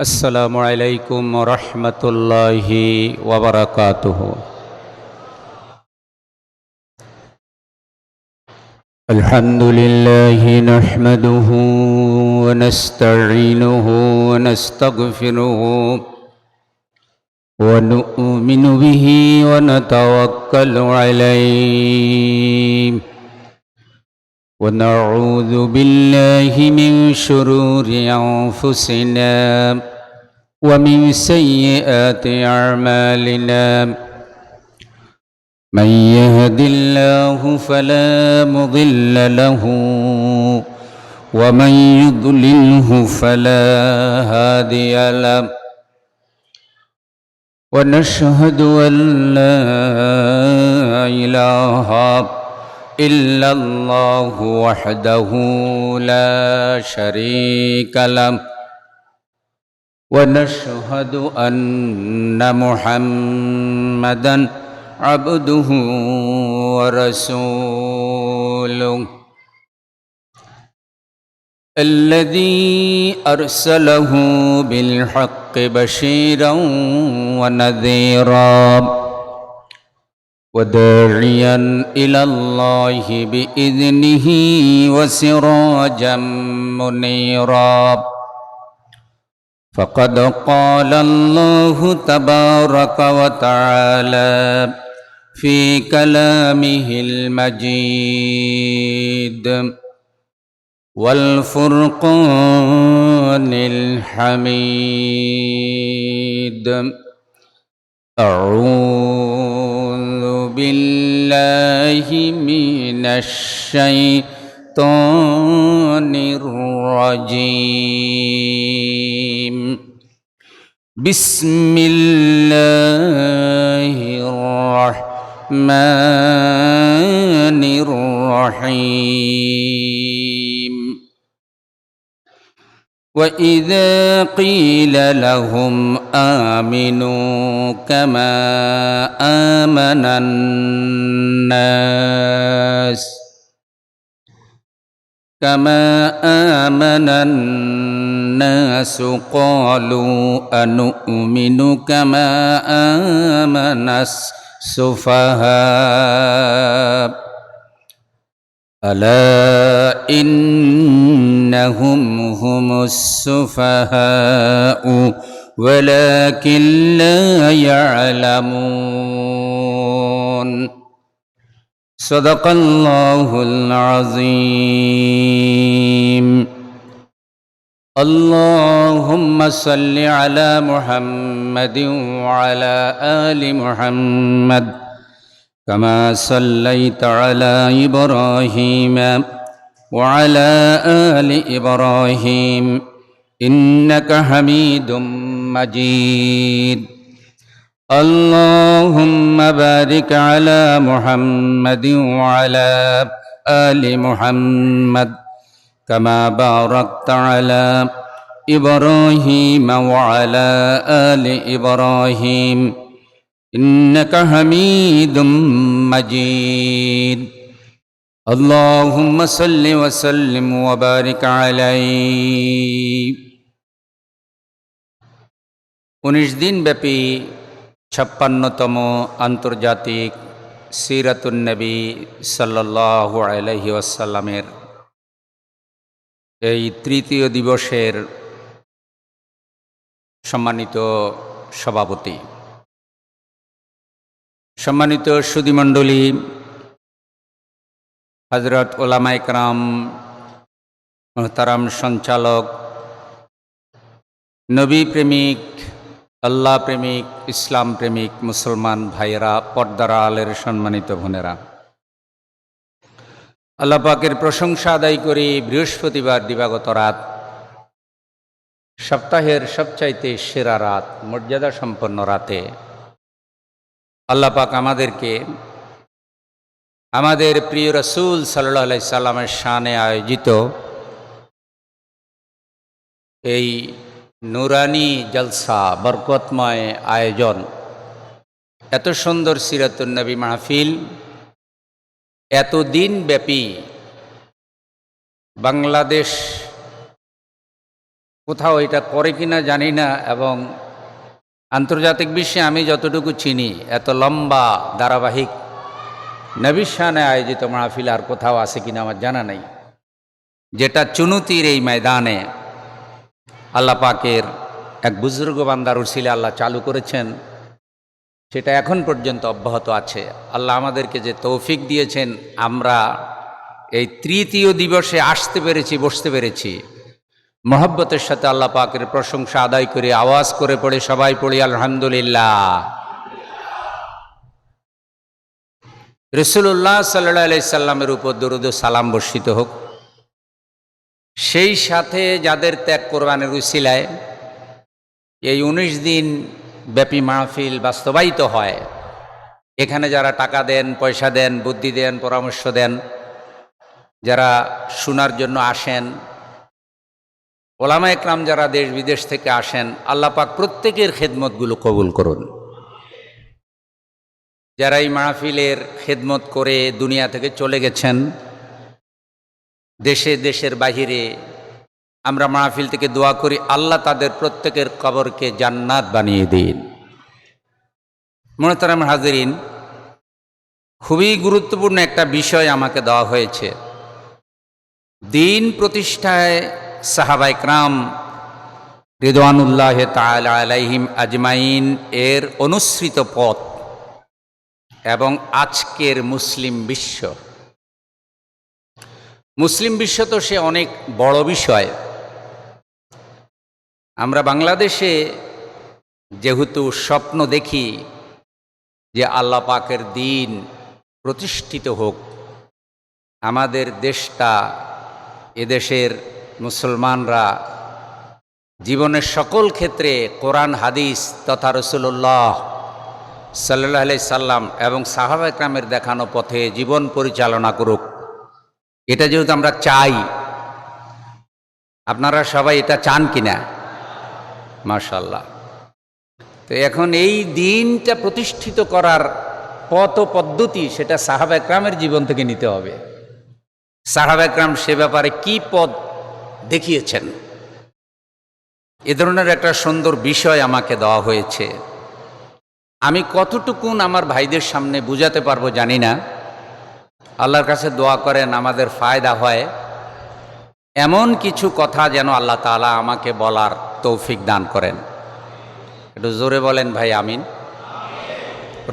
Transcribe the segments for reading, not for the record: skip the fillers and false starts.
السلام عليكم ورحمة الله وبركاته. الحمد لله نحمده ونستعينه ونستغفره ونؤمن به ونتوكل عليه ونعوذ بالله من شرور أنفسنا ومن سيئات أعمالنا. من يهد الله فلا مضل له ومن يضلله فلا هادي له. ونشهد أن لا إله إلا الله وحده لا شريك له. ونشهد أن محمدًا عبده ورسوله الذي أرسله بالحق بشيرا ونذيرا وداعيا إلى الله بإذنه وسراجا منيرا. فقد قال الله تبارك وتعالى في كلامه المجيد والفرقان الحميد. أعوذ بالله من الشيطان الرجيم. بسم الله الرحمن الرحيم. وإذا قيل لهم آمنوا كما آمن الناس قالوا أنؤمن كما آمن السفهاء ألا إنهم هم السفهاء ولكن لا يعلمون. صدق الله العظيم. اللهم صل على محمد وعلى آل محمد كما صليت على إبراهيم وعلى آل إبراهيم إنك حميد مجيد. اللهم بارك على محمد وعلى آل محمد كما باركت على إبراهيم وعلى آل إبراهيم إنك حميد مجيد. اللهم صل وسلم وبارك عليه. 19 দিন ব্যাপী 56তম আন্তর্জাতিক সিরাতুন নবী সাল্লাল্লাহু আলাইহি ওয়াসাল্লামের এই তৃতীয় দিবসের সম্মানিত সভাপতি, সম্মানিত সুধীমণ্ডলী, হযরত উলামায়ে কেরাম, মুহতারাম সঞ্চালক, নবী প্রেমিক, আল্লাহ প্রেমিক, ইসলাম প্রেমিক মুসলমান ভাইয়েরা, পর্দার আড়ালের সম্মানিত বোনেরা, আল্লাহ পাকের প্রশংসা আদায় করি। বৃহস্পতিবার দিবাগত রাত, সপ্তাহের সবচাইতে সেরা রাত, মর্যাদা সম্পন্ন রাতে আল্লাহ পাক আমাদেরকে আমাদের প্রিয় রাসূল সাল্লাল্লাহু আলাইহি সাল্লামের শানে আয়োজিত এই নুরানি জলসা, বরকতময় আয়োজন, এত সুন্দর সিরাতুন নবী মাহফিল এতদিন ব্যাপী বাংলাদেশ কোথাও এটা করে কিনা জানি না, এবং আন্তর্জাতিক বিশ্বে আমি যতটুকু চিনি এত লম্বা ধারাবাহিক নবীর শানে আয়োজিত মাহফিল আর কোথাও আছে কিনা আমার জানা নেই, যেটা চুনতির এই ময়দানে আল্লাহ পাকের এক বুজুর্গ বান্দার উসিলে আল্লাহ চালু করেছেন, সেটা এখন পর্যন্ত অব্যাহত আছে। আল্লাহ আমাদেরকে যে তৌফিক দিয়েছেন, আমরা এই তৃতীয় দিবসে আসতে পেরেছি, বসতে পেরেছি, মহব্বতের সাথে আল্লাহ পাকের প্রশংসা আদায় করে আওয়াজ করে পড়ে সবাই পড়ি আলহামদুলিল্লাহ। রাসূলুল্লাহ সাল্লাল্লাহু আলাইহি সাল্লামের উপর দরুদ ও সালাম বর্ষিত হোক। সেই সাথে যাদের ত্যাগ কোরবানের উসিলায় এই 19 দিন ব্যাপী মাহফিল বাস্তবায়িত হয়, এখানে যারা টাকা দেন, পয়সা দেন, বুদ্ধি দেন, পরামর্শ দেন, যারা শোনার জন্য আসেন, ওলামা একরাম যারা দেশ বিদেশ থেকে আসেন, আল্লাহ পাক প্রত্যেকের খেদমতগুলো কবুল করুন। যারা এই মাহফিলের খেদমত করে দুনিয়া থেকে চলে গেছেন, দেশে দেশের বাহিরে, আমরা মাহফিল থেকে দোয়া করি আল্লাহ তাদের প্রত্যেকের কবরকে জান্নাত বানিয়ে দিন। মুহতারাম হাজিরিন, খুবই গুরুত্বপূর্ণ একটা বিষয় আমাকে দেওয়া হয়েছে। দিন প্রতিষ্ঠায় সাহাবায়ে কেরাম রিদওয়ানুল্লাহ তাআলা আলাইহিম আজমাইন এর অনুসৃত পথ এবং আজকের মুসলিম বিশ্ব তো সে অনেক বড় বিষয়। আমরা বাংলাদেশে যেহেতু স্বপ্ন দেখি যে আল্লাহ পাকের দিন প্রতিষ্ঠিত হোক, আমাদের দেশটা, এদেশের মুসলমানরা জীবনের সকল ক্ষেত্রে কোরআন হাদিস তথা রাসূলুল্লাহ সাল্লাল্লাহু আলাইহি সাল্লাম এবং সাহাবায়ে কেরামের দেখানো পথে জীবন পরিচালনা করুক, এটা যেহেতু আমরা চাই, আপনারা সবাই এটা চান কিনা? মাশাআল্লাহ। তো এখন এই দিনটা প্রতিষ্ঠিত করার পথ ও পদ্ধতি সেটা সাহাবায়ে কেরামের জীবন থেকে নিতে হবে। সাহাবায়ে কেরাম সে ব্যাপারে কি পথ দেখিয়েছেন, এ ধরনের একটা সুন্দর বিষয় আমাকে দেওয়া হয়েছে। আমি কতটুকুন আমার ভাইদের সামনে বুঝাতে পারবো জানি না। আল্লাহর কাছে দোয়া করেন আমাদের ফায়দা হয়, এমন কিছু কথা যেন আল্লাহ তাআলা আমাকে বলার তৌফিক দান করেন। একটু জোরে বলেন ভাই আমিন।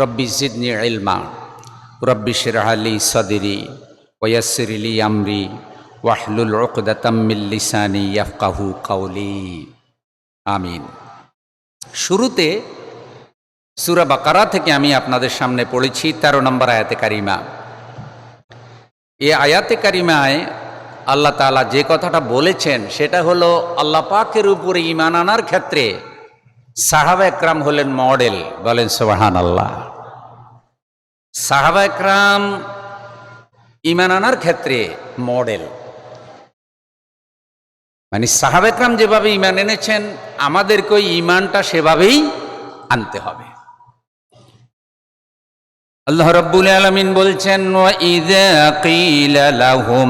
রব্বি জিদনি ইলমা রব্বি ইশরাহ লি সাদরি ওয়া ইয়াসসির লি আমরি ওয়াহলুল উকদাতাম মিন লিসানি ইয়াফকাহু কাওলি। আমিন। শুরুতে সূরা বাকারা থেকে আমি আপনাদের সামনে পড়েছি 13 নম্বর আয়াতে কারিমা। এই আয়াতে কারিমায় আল্লাহ তাআলা যে কথাটা বলেছেন সেটা হলো আল্লাহ পাকের উপরে ঈমান আনার ক্ষেত্রে সাহাবায়ে কেরাম হলেন মডেল। বলেন সুবহানাল্লাহ। সাহাবায়ে কেরাম ঈমান আনার ক্ষেত্রে মডেল, মানে সাহাবায়ে কেরাম যেভাবে ঈমান এনেছেন আমাদেরকে ওই ঈমানটা সেভাবেই আনতে হবে। আল্লাহ রাব্বুল আলামিন বলছেন, ওয়া ইযা কিলা লাহুম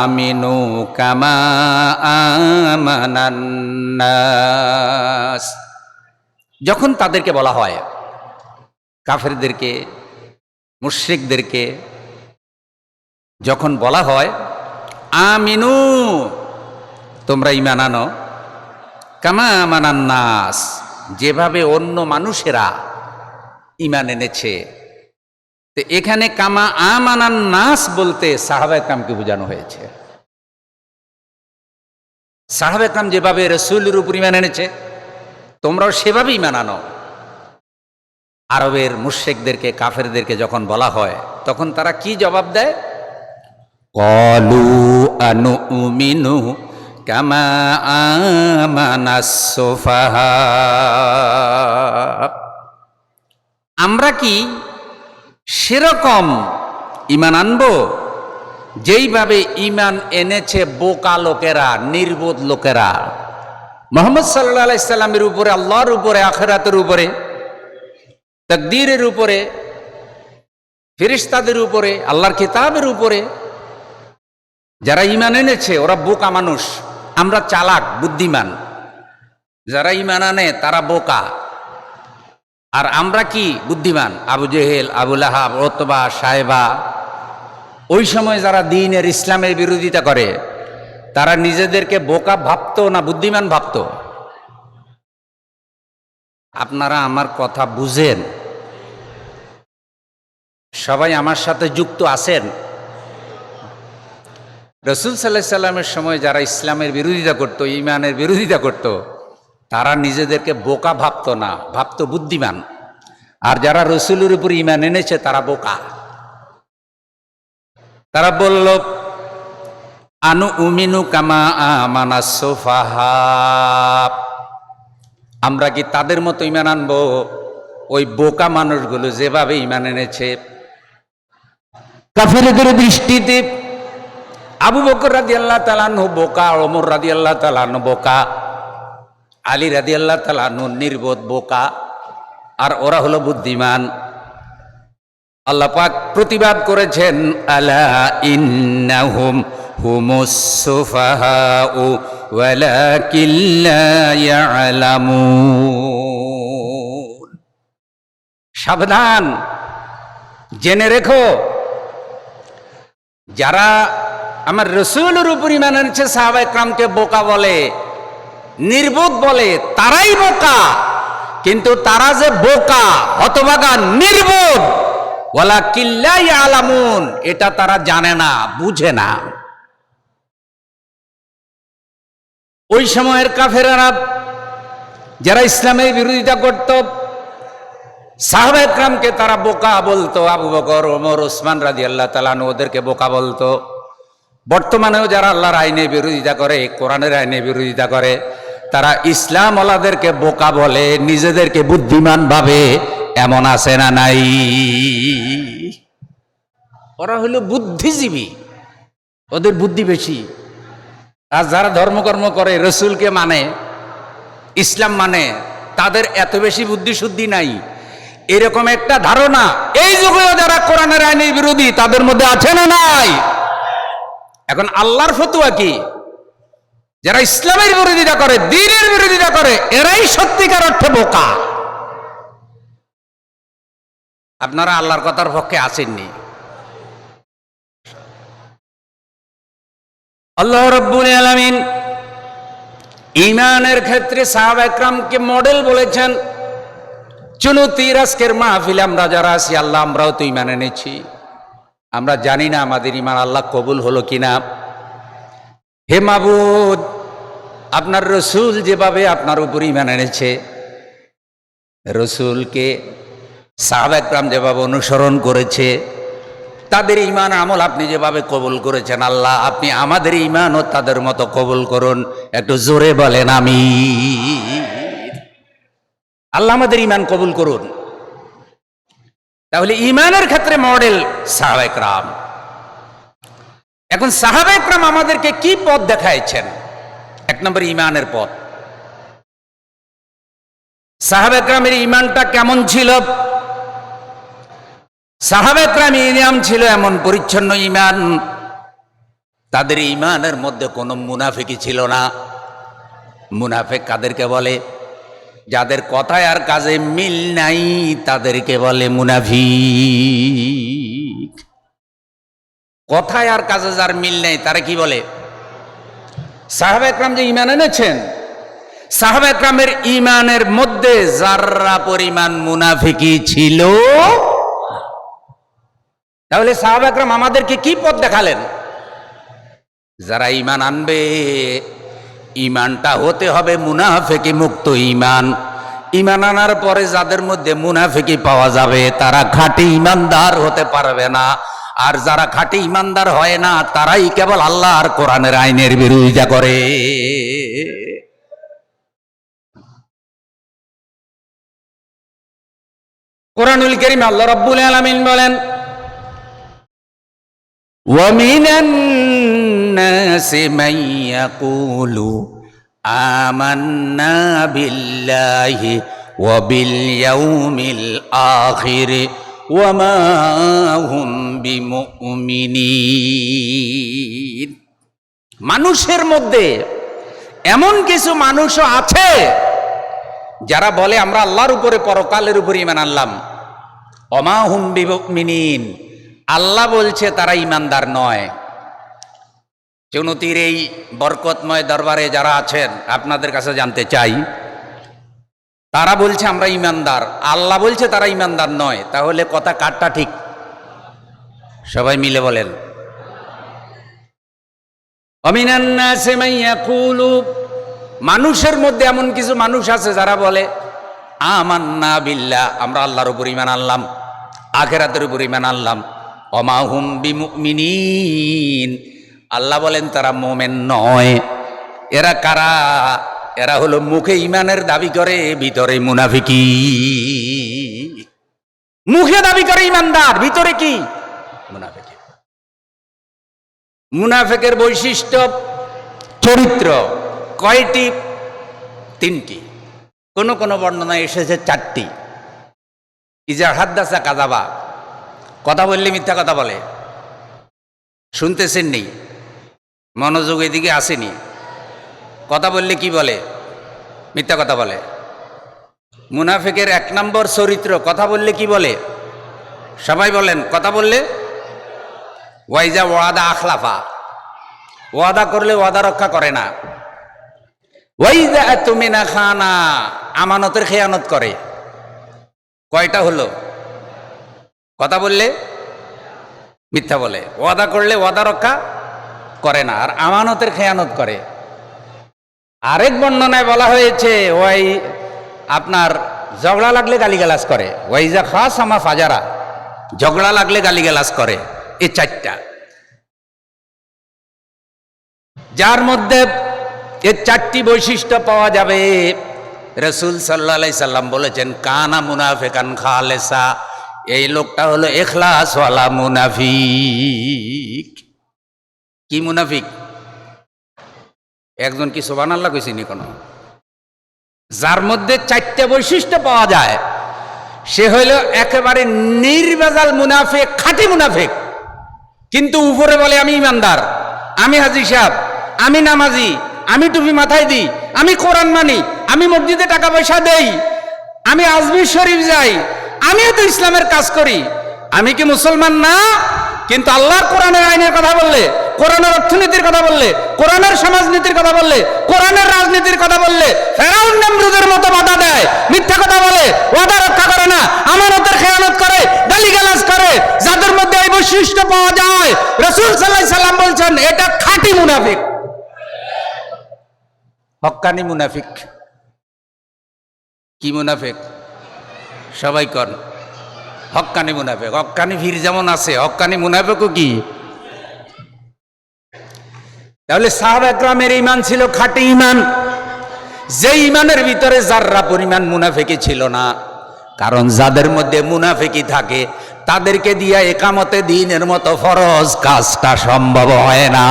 আমিনু কামা আমানান নাস, যখন তাদেরকে বলা হয়, কাফেরদেরকে, মুশরিকদেরকে যখন বলা হয় আমিনু তোমরা ঈমান আনো, কামা আমানান নাস যেভাবে অন্য মানুষেরা ঈমান এনেছে। তো এখানে কামা আমানান নাস বলতে সাহাবায়ে কেরামকে বোঝানো হয়েছে। সাহাবায়ে কেরাম যেভাবে রাসূলের উপর ঈমান এনেছে তোমরাও সেভাবে ঈমান আনো। আরবের মুশরিকদেরকে, কাফেরদেরকে যখন বলা হয় তখন তারা কি জবাব দেয়? ক্বালু আনুমিনু কামা আমানাস সুফাহা, আমরা কি সেরকম ঈমান আনবো যেইভাবে ঈমান এনেছে বোকা লোকেরা, নির্বোধ লোকেরা। মুহাম্মদ সাল্লাল্লাহু আলাইহি সাল্লামের উপরে, আল্লাহর উপরে, আখিরাতের উপরে, তাকদীরের উপরে, ফেরেশতাদের উপরে, আল্লাহর কিতাবের উপরে যারা ঈমান এনেছে ওরা বোকা মানুষ। আমরা চালাক বুদ্ধিমান, যারা ঈমান আনে তারা বোকা। আর আমরা কি বুদ্ধিমান? আবু জেহেল, আবু লাহাব, উতবা, সায়বা, ওই সময় যারা দ্বীনের ইসলামের বিরোধিতা করে তারা নিজেদেরকে বোকা ভাবতো না বুদ্ধিমান ভাবতো? আপনারা আমার কথা বুঝেন? সবাই আমার সাথে যুক্ত আছেন? রাসূল সাল্লাল্লাহু আলাইহি সাল্লামের সময় যারা ইসলামের বিরোধিতা করত, ঈমানের বিরোধিতা করত, তারা নিজেদেরকে বোকা ভাবতো না, ভাবতো বুদ্ধিমান। আর যারা রাসূলের উপর ঈমান এনেছে তারা বোকা। তারা বলল, আনু উমিনু কামা আমানাস সুফাহা, আমরা কি তাদের মতো ঈমান আনবো ওই বোকা মানুষগুলো যেভাবে ঈমান এনেছে? কাফেরদের দৃষ্টিতে আবু বকর রাদিয়াল্লাহু তাআলা আনহু বোকা, ওমর রাদিয়াল্লাহু তাআলা আনহু বোকা, আলী রাদিয়াল্লাহু তাআলা আনহু নির্বোধ বোকা, আর ওরা হলো বুদ্ধিমান। আল্লাহ পাক প্রতিবাদ করেছেন, আলা ইন্নাহুম হুমুস সুফাহাউ ওয়ালাকিন লা ইয়ালামুন। সাবধান, জেনে রেখো, যারা আমার রাসূলের উপর ঈমান এনেছে সাহাবায়ে কেরামকে বোকা বলে, নির্বোধ বলে, তারাই বোকা। কিন্তু তারা যে বোকা, হতভাগা, নির্বোধ, ওয়ালাকিন লা ইয়ালামুন, এটা তারা জানে না, বুঝে না। ওই সময়ের কাফেররা যারা ইসলামের বিরোধিতা করত, সাহাবায়ে কেরামকে তারা বোকা বলতো। আবু বকর, ওমর, ওসমান রাদিয়াল্লাহু তাআলা আনহু ওদেরকে বোকা বলতো। বর্তমানেও যারা আল্লাহর আইনের বিরোধিতা করে, কোরআনের আইনের বিরোধিতা করে, তারা ইসলাম ওয়ালাদেরকে বোকা বলে, নিজেদেরকে বুদ্ধিমান ভাবে। এমন আছে না নাই? ওরা হলো বুদ্ধিজীবী, ওদের বুদ্ধি বেশি। আর যারা ধর্মকর্ম করে, রসুলকে মানে, ইসলাম মানে, তাদের এত বেশি বুদ্ধি শুদ্ধি নাই, এরকম একটা ধারণা এই যুগেও যারা কোরআনের আইনের বিরোধী তাদের মধ্যে আছে না নাই? এখন আল্লাহর ফতোয়া কি? যারা ইসলামের বিরোধিতা করে, দ্বীনের বিরোধিতা করে, এরাই সত্যিকার অর্থে বোকা। আপনারা আল্লাহর কথার পক্ষে আসেননি। আল্লাহ রাব্বুল আলামিন ঈমানের ক্ষেত্রে সাহাবায়ে কেরামকে মডেল বলেছেন। চুনতির আজকের মাহফিলে আমরা যারা আছি, আল্লাহ আমরাও তো ঈমান এনেছি, আমরা জানি না আমাদের ঈমান আল্লাহ কবুল হলো কিনা। হে মাবুদ, আপনার রসুল যেভাবে আপনার উপর ঈমান এনেছে, রসুলকে সাহাবায়ে কেরাম যেভাবে অনুসরণ করেছে, তাদের ঈমান আমল আপনি যেভাবে কবুল করেছেন, আল্লাহ আপনি আমাদের ঈমানও তাদের মতো কবুল করুন। একটু জোরে বলেন আমিন। আল্লাহ আমাদের ঈমান কবুল করুন। তাহলে ঈমানের ক্ষেত্রে মডেল সাহাবায়ে কেরাম। এখন সাহাবায়ে কেরাম আমাদেরকে কি পথ দেখাইছেন? এক নম্বর ঈমানের পথ। সাহাবায়ে কেরামের ঈমানটা কেমন ছিল? সাহাবায়ে কেরামের ঈমান ছিল এমন পরিচ্ছন্ন ঈমান, তাদের ঈমানের মধ্যে কোনো মুনাফিকি ছিল না। মুনাফিক কাদেরকে বলে? যাদের কথায় আর কাজে মিল নাই, তাদেরকে বলে মুনাফিক। কথায় আর কাজে যার মিল নাই তারা কি বলে? সাহাবায়ে কেরাম যে ঈমান এনেছেন, সাহাবায়ে কেরামের ঈমানের মধ্যে যাররা পরিমাণ মুনাফিকি ছিল। তাহলে সাহাবায়ে কেরাম আমাদেরকে কি পথ দেখালেন? যারা ঈমান আনবে, ঈমানটা হতে হবে মুনাফিকি মুক্ত ঈমান। ঈমান আনার পরে যাদের মধ্যে মুনাফিকি পাওয়া যাবে, তারা খাঁটি ঈমানদার হতে পারবে না। আর যারা খাঁটি ঈমানদার হয় না, তারাই কেবল আল্লাহ আর কোরআনের আইনের বিরোধিতা করে। কোরআনুল কারীমে আল্লাহ রাব্বুল আলামিন বলেন, ওয়া মিনান নাসি মান ইয়াকুলু আমান্না বিল্লাহি ওয়া বিল ইয়াউমিল আখির ওয়া মা হুম বিমুমিনিন। মানুষের মধ্যে এমন কিছু মানুষও আছে যারা বলে আমরা আল্লাহর উপরে পরকালের উপরে ঈমান আনলাম, ওমা হুম বিমুমিনিন, আল্লাহ বলছে তারা ঈমানদার নয়। চুনতির এই বরকতময় দরবারে যারা আছেন আপনাদের কাছে জানতে চাই, তারা বলছে আমরা ঈমানদার, আল্লাহ বলছে তারা ঈমানদার নয়, তাহলে কথা কারটা ঠিক? সবাই মিলে বলেন। অমিনান নাসি মান ইয়াকুলু, মানুষের মধ্যে এমন কিছু মানুষ আছে যারা বলে আমান্না বিল্লাহ, আমরা আল্লাহর উপর ঈমান আনলাম, আখিরাতের উপর ঈমান আনলাম, ওমা হুম বিমুমিনিন, আল্লাহ বলেন তারা মোমেন নয়। এরা কারা? এরা হলো মুখে ঈমানের দাবি করে, ভিতরে মুনাফিকি। মুখে দাবি করে ঈমানদার, ভিতরে কি? মুনাফিকি। মুনাফিকের বৈশিষ্ট্য চরিত্র কয়টি? 3টি। কোন কোন বর্ণনায় এসেছে 4টি। ইজা হাদ্দাসা কাযাবা, কথা বললে মিথ্যা কথা বলে। শুনতেছেন নেই? মনোযোগ এদিকে আসেনি? কথা বললে কি বলে? মিথ্যা কথা বলে। মুনাফিকের 1 নম্বর চরিত্র, কথা বললে কি বলে? সবাই বলেন, কথা বললে ওয়াইজা ওয়াদা আখলাফা, ওয়াদা করলে ওয়াদা রক্ষা করে না। ওয়াইজা আতুমিনা খানা, আমানতের খেয়ানত করে। কয়টা হলো? কথা বললে মিথ্যা বলে, ওয়াদা করলে ওয়াদা রক্ষা করে না, আর আমানতের খেয়ানত করে। আরেক বর্ণনায় বলা হয়েছে ওই আপনার ঝগড়া লাগলে গালিগালাজ করে। ওয়াইজা খাসামা ফাজারা, ঝগড়া লাগলে গালিগালাজ করে। এই 4টা, যার মধ্যে এই 4টি বৈশিষ্ট্য পাওয়া যাবে। রাসূল সাল্লাল্লাহু আলাইহি সাল্লাম বলেছেন কানা মুনাফিকান খালেসা, এই লোকটা হলো ইখলাস ওয়ালা মুনাফিক। কি মুনাফিক? একজন কি সুবহানাল্লাহ কইছেনি কোন? যার মধ্যে 4টা বৈশিষ্ট্য পাওয়া যায় সে হইল একেবারে নির্ভেজাল মুনাফিক, খাঁটি মুনাফিক। কিন্তু উপরে বলে আমি ইমানদার, আমি হাজী সাহেব, আমি নামাজি, আমি টুপি মাথায় দিই, আমি কোরআন মানি, আমি মসজিদে টাকা পয়সা দেই, আমি আজমির শরীফ যাই, আমিও তো ইসলামের কাজ করি। আমি কি মুসলমান না? কিন্তু আল্লাহর কোরআনের আইনের কথা বললে, কোরআনের অর্থনীতির কথা বললে, কোরআনের সমাজনীতির কথা বললে, কোরআনের রাজনীতির কথা বললে ফেরাউন নমরুদের মতো বাধা দেয়, মিথ্যা কথা বলে, ওয়াদা রক্ষা করে না, আমানতের খেয়ানত করে, গালিগালাজ করে। যাদের মধ্যে এই বৈশিষ্ট্য পাওয়া যায় রাসূল সাল্লাল্লাহু আলাইহি সাল্লাম বলছেন এটা খাঁটি মুনাফিক, হক্কানি মুনাফিক। কি মুনাফিক? সবাই কন হক্কানি মুনাফিক। হক্কানি ভিড় যেমন আছে, হক্কানি মুনাফিকও কি? তাহলে সাহাবা একরামের ঈমান ছিল খাঁটি ঈমান, যে ঈমানের ভিতরে যাররা পরিমাণ মুনাফিকি ছিল না। কারণ যাদের মধ্যে মুনাফিকি থাকে তাদেরকে দিয়ে একামতে দ্বীনের মতো ফরজ কাজটা সম্ভব হয় না।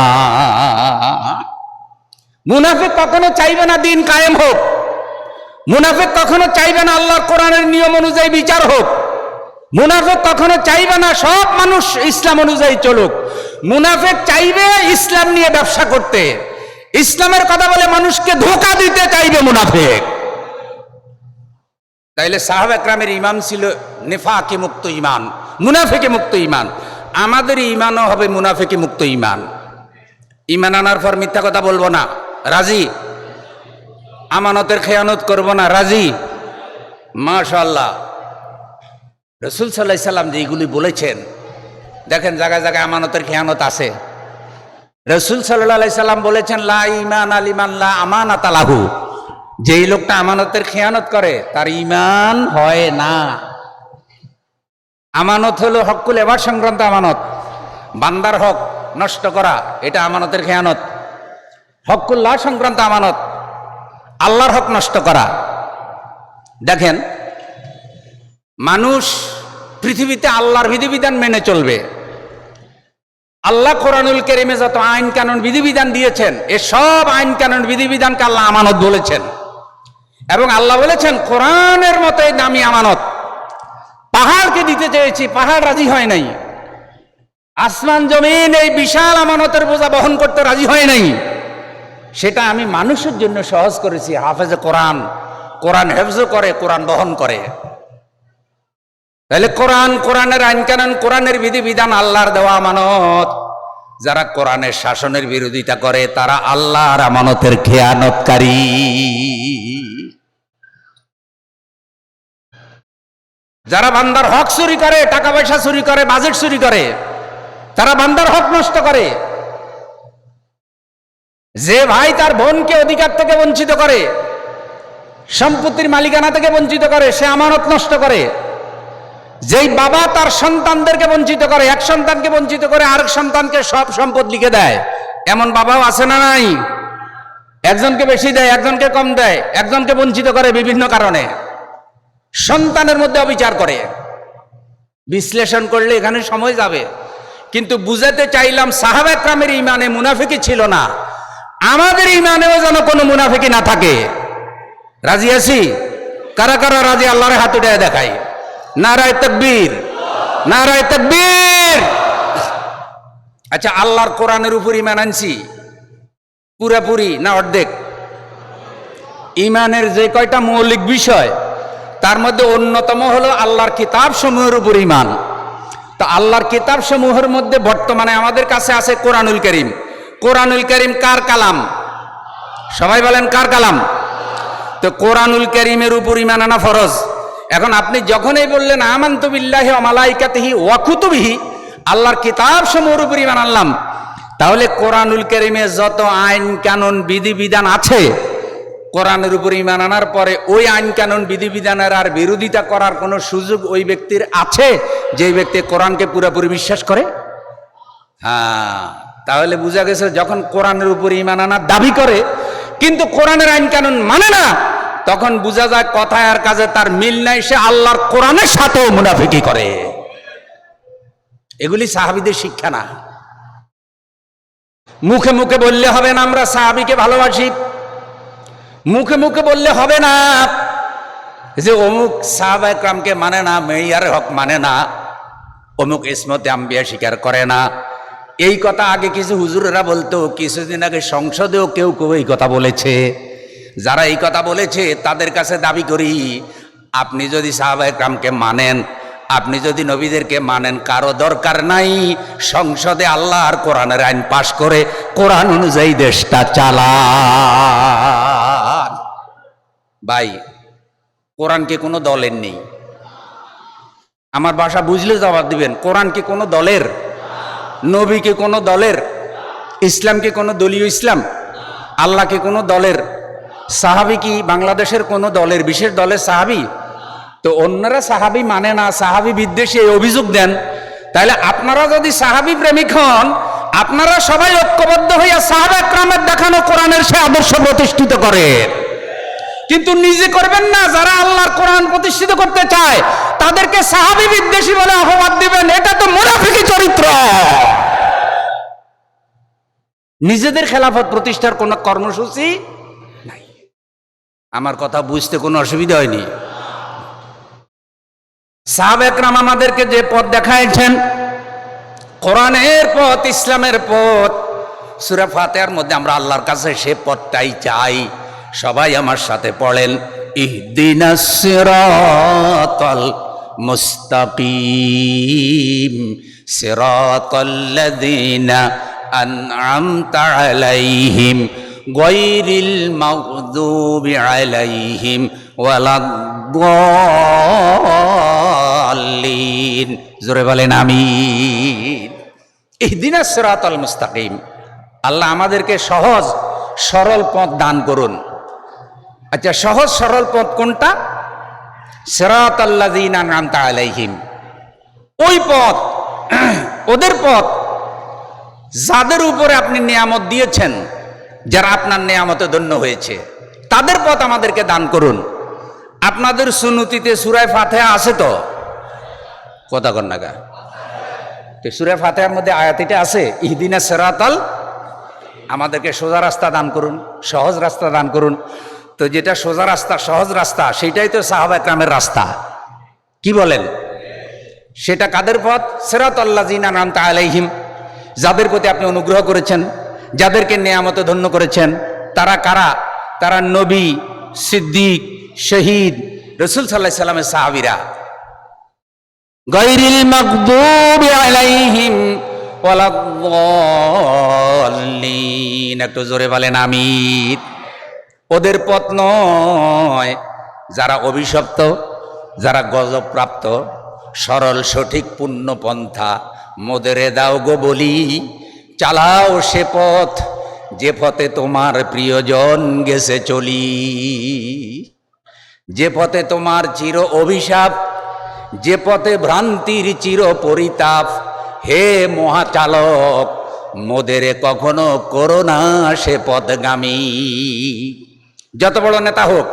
মুনাফিক কখনো চাইবে না দ্বীন কায়েম হোক, মুনাফিক কখনো চাইবে না আল্লাহর কোরআনের নিয়ম অনুযায়ী বিচার হোক, মুনাফিক কখনো চাইবে না সব মানুষ ইসলাম অনুযায়ী চলুক। মুনাফিক চাইবে ইসলাম নিয়ে ব্যবসা করতে, ইসলামের কথা বলে মানুষকে ধোঁকা দিতে চাইবে মুনাফিক। তাইলে সাহাবা একরামের ঈমান ছিল নিফাকি মুক্ত ঈমান, মুনাফিকি মুক্ত ঈমান। আমাদের ঈমানও হবে মুনাফিকি মুক্ত ঈমান। ঈমান আনার পর মিথ্যা কথা বলবো না, রাজি? আমানতের খেয়ানত করব না, রাজি? মাশাআল্লাহ। রাসূল সাল্লাল্লাহু আলাইহি সাল্লাম যেগুলি বলেছেন, দেখেন জায়গায় জায়গায় আমানতের খেয়ানত আছে। রাসূল সাল্লাল্লাহু আলাইহি সাল্লাম বলেছেন লা ঈমান লিমান লা আমানাতা লাহু, যেই লোকটা আমানতের খেয়ানত করে তার ঈমান হয় না। আমানত হলো হকুল এবার সংক্রান্ত আমানত, বান্দার হক নষ্ট করা, এটা আমানতের খেয়ানত। হকুল্লাহ সংক্রান্ত আমানত, আল্লাহর হক নষ্ট করা। দেখেন মানুষ পৃথিবীতে আল্লাহর বিধিবিধান মেনে চলবে। আল্লাহ কোরআনুল কারীমে যত আইন কানুন বিধিবিধান দিয়েছেন এ সব আইন কানুন বিধিবিধানকে আল্লাহ আমানত বলেছেন, এবং আল্লাহ বলেছেন কোরআনের মতো এই দামি আমানত পাহাড়কে দিতে চেয়েছি, পাহাড় রাজি হয় নাই। আসমান জমিন এই বিশাল আমানতের বোঝা বহন করতে রাজি হয় নাই। সেটা আমি মানুষের জন্য সহজ করেছি। হাফেজে কোরআন, কোরআন হেফজ করে, কোরআন বহন করে। তাহলে কোরআন, কোরআনের আইন কানুন, কোরআনের বিধিবিধান আল্লাহর দেওয়া আমানত। যারা কোরআনের শাসনের বিরোধিতা করে তারা আল্লাহর আমানতের খেয়ানতকারী। যারা বান্দার হক চুরি করে, টাকা পয়সা চুরি করে, বাজেট চুরি করে, তারা বান্দার হক নষ্ট করে। যে ভাই তার বোনকে অধিকার থেকে বঞ্চিত করে, সম্পত্তির মালিকানা থেকে বঞ্চিত করে, সে আমানত নষ্ট করে। যেই বাবা তার সন্তানদেরকে বঞ্চিত করে, এক সন্তানকে বঞ্চিত করে আরেক সন্তানকে সব সম্পদ লিখে দেয়, এমন বাবাও আছে না নাই? একজনকে বেশি দেয়, একজনকে কম দেয়, একজনকে বঞ্চিত করে বিভিন্ন কারণে, সন্তানের মধ্যে অবিচার করে। বিশ্লেষণ করলে এখানে সময় যাবে, কিন্তু বুঝাতে চাইলাম সাহাবা একরামের ঈমানে মুনাফিকি ছিল না, আমাদের ঈমানেও যেন কোনো মুনাফিকি না থাকে। রাজি আছি? কারা কারা রাজি? আল্লাহর হাত উঠায় দেখাই। নারায়ে তাকবীর, নারায়ে তাকবীর। আচ্ছা, আল্লাহর কোরআনের উপর ঈমান আনছি পুরাপুরি না অর্ধেক? ঈমানের যে কয়টা মৌলিক বিষয় তার মধ্যে অন্যতম হলো আল্লাহর কিতাব সমূহের উপর ঈমান। তো আল্লাহর কিতাব সমূহের মধ্যে বর্তমানে আমাদের কাছে আছে কোরআনুল কারীম। কোরআনুল কারীম কার কালাম? সবাই বলেন কার কালাম? তো কোরআনুল কারীমের উপর ঈমান আনা ফরজ। এখন আপনি যখনই বললেন আমানতু বিল্লাহি ওয়া মালাইকাতিহি ওয়া কুতুবিহি, আল্লাহর কিতাব সমূহের উপর ঈমান আনলাম, তাহলে কোরআনুল কারীমে যত আইন কানুন বিধিবিধান আছে, কোরআনের উপর ঈমান আনার পরে ওই আইন কানুন বিধিবিধানের আর বিরোধিতা করার কোনো সুযোগ ওই ব্যক্তির আছে যে ব্যক্তি কোরআনকে পুরোপুরি বিশ্বাস করে? হ্যাঁ, তাহলে বোঝা গেছে যখন কোরআনের উপর ঈমান আনার দাবি করে কিন্তু কোরআনের আইন কানুন মানে না, তখন বোঝা যায় কথায় আর কাজে তার মিল নাই, সে আল্লাহর কোরআনের সাথেও মুনাফিকি করে। এগুলি সাহাবীদের শিক্ষা না। মুখে মুখে বললে হবে না আমরা সাহাবীকে ভালোবাসি, মুখে মুখে বললে হবে না যে অমুক সাহাবা একরামকে মানে না, মেয়ার হক মানে না, অমুক ইসমতে আম্বিয়া স্বীকার করে না। এই কথা আগে কিছু হুজুরেরা বলতো, কিছুদিন আগে সংসদেও কেউ কেউ এই কথা বলেছে। যারা এই কথা বলেছে তাদের কাছে দাবি করি, আপনি যদি সাহাবা একরামকে মানেন, আপনি যদি নবীদেরকে মানেন, কারো দরকার নাই সংসদে আল্লাহর কোরআনের আইন পাশ করে কোরআন অনুযায়ী দেশটা চালান। ভাই, কোরআন কি কোনো দলের নেই? আমার ভাষা বুঝলে জবাব দিবেন। কোরআন কি কোনো দলের? নবী কি কোনো দলের? ইসলাম কি কোনো দলীয় ইসলাম? আল্লাহ কি কোনো দলের? সাহাবী কি বাংলাদেশের কোনো দলের, বিশেষ দলের সাহাবী? তো অন্যরা সাহাবী মানে না, সাহাবী বিদ্বেষী এই অভিযোগ দেন। তাহলে আপনারা যদি সাহাবী প্রেমিক হন, আপনারা সবাই ঐক্যবদ্ধ হইয়া সাহাবা একরামের দেখানো কোরআনের সে আদর্শ প্রতিষ্ঠিত করেন, কিন্তু নিজে করবেন না। যারা আল্লাহর কোরআন প্রতিষ্ঠিত করতে চায় তাদেরকে সাহাবী বিদ্বেষী বলে অপবাদ দিবেন, এটা তো মুনাফিকি চরিত্র। নিজেদের খেলাফত প্রতিষ্ঠার কোন কর্মসূচি নাই। আমার কথা বুঝতে কোনো অসুবিধা হয়নি? সাহাবা একরাম আমাদেরকে যে পথ দেখাইছেন, কোরআনের পথ, ইসলামের পথ, সূরা ফাতিহার মধ্যে আমরা আল্লাহর কাছে সে পথটাই চাই। সবাই আমার সাথে পড়েন, ইহদিনাস সিরাতাল মুস্তাকিম সিরাতাল্লাযীনা আন'আমতা আলাইহিম গায়রিল মাগদুবি আলাইহিম ওয়ালাদ-দাল্লিন। জোরে বলেন আমিন। ইহদিনাস সিরাতাল মুস্তাকিম, আল্লাহ আমাদেরকে সহজ সরল পথ দান করুন। আচ্ছা, সহজ সরল পথ কোনটা? সিরাতাল্লাযীনা আন'আমতা আলাইহিম, ওই পথ, ওদের পথ যাদের উপরে আপনি নিয়ামত দিয়েছেন, যারা আপনার নিয়ামতে ধন্য হয়েছে, তাদের পথ আমাদেরকে দান করুন। আপনাদের সুন্নতিতে সূরা ফাতিহা আছে তো? কথা কন না গা? সূরা ফাতিহার মধ্যে আয়াতটা আছে, ইহদিনাস সিরাতাল, আমাদেরকে সোজা রাস্তা দান করুন, সহজ রাস্তা দান করুন। তো যেটা সোজা রাস্তা, সহজ রাস্তা, সেটাই তো সাহাবা একরামের রাস্তা। কি বলেন? সেটা কাদের পথ? সিরাতাল্লাযীনা আন'আমতা আলাইহিম, যাদের প্রতি আপনি অনুগ্রহ করেছেন, যাদেরকে নিয়ামতে ধন্য করেছেন, তারা কারা? তারা নবী, সিদ্দিক, শহীদ, রাসূল সাল্লাল্লাহু আলাইহি সাল্লামের সাহাবীরা। গায়রিল মাগদুবি আলাইহিম ওয়ালাদ-দাল্লিন, একটু জোরে বলেন আমিন। ওদের পথ নয় যারা অভিশপ্ত, যারা গজবপ্রাপ্ত। সরল সঠিক পূর্ণ পন্থা মোদেরে দাও গো বলি, চালাও সে পথ যে পথে তোমার প্রিয়জন গেছে চলি। যে পথে তোমার চির অভিশাপ, যে পথে ভ্রান্তির চির পরিতাপ, হে মহাচালক মোদেরে কখনো করো না সে পথগামী। যত বড় নেতা হোক,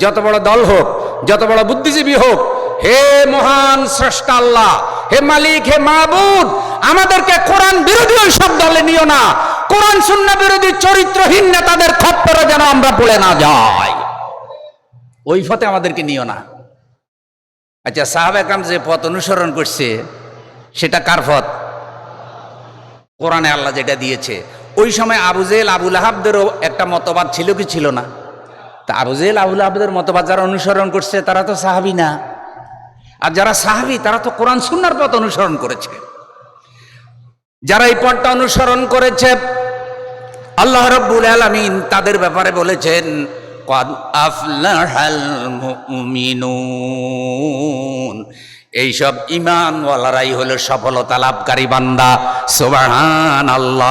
যত বড় দল হোক, যত বড় বুদ্ধিজীবী হোক, হে মহান স্রষ্টা আল্লাহ, হে মালিক, হে মাবুদ, আমাদেরকে কোরআন বিরোধী ওই সব দলে নিও না। কোরআন সুন্নাহ বিরোধী চরিত্রহীন নেতাদের খপ্পরে যেন আমরা পড়ে না যাই, ওই পথে আমাদেরকে নিও না। আচ্ছা, সাহাবা একরাম যে পথ অনুসরণ করছে সেটা কার পথ? কোরআনে আল্লাহ যেটা দিয়েছে। ওই সময় আবু জেহেল, আবু লাহাবদেরও একটা মতবাদ ছিল কি ছিল না? তা আবু জেহেল, আবু লাহাবদের মতবাদ যারা অনুসরণ করছে তারা তো সাহাবী না, আর যারা সাহাবী তারা তো কোরআন সুন্নাহর পথ অনুসরণ করেছে। যারা এই পথটা অনুসরণ করেছে আল্লাহ রাব্বুল আলামিন তাদের ব্যাপারে বলেছেন, ক্বাদ আফলাহাল মুমিনুন, এইসব ঈমানওয়ালারাই হলো সফলতা লাভকারী বান্দা। সুবহানাল্লাহ।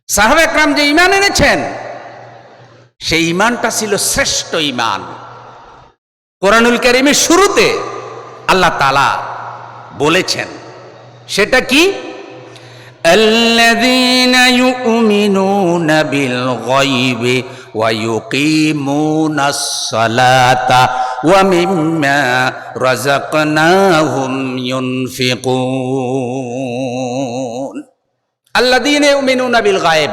সাহাবা একরাম যে ঈমান এনেছেন সেই ঈমানটা ছিল শ্রেষ্ঠ ঈমান। কোরআনুল কারীমের শুরুতে আল্লাহ তাআলা বলেছেন সেটা কি? আল্লাযীনা ইউমিনুনা বিল গায়বি ওয়া ইউকিমুনাস সালাতা ওয়া মিম্মা রাযাকনাহুম ইউনফিকুন। আল্লাযীনা ইউমিনুনা বিল গায়ব,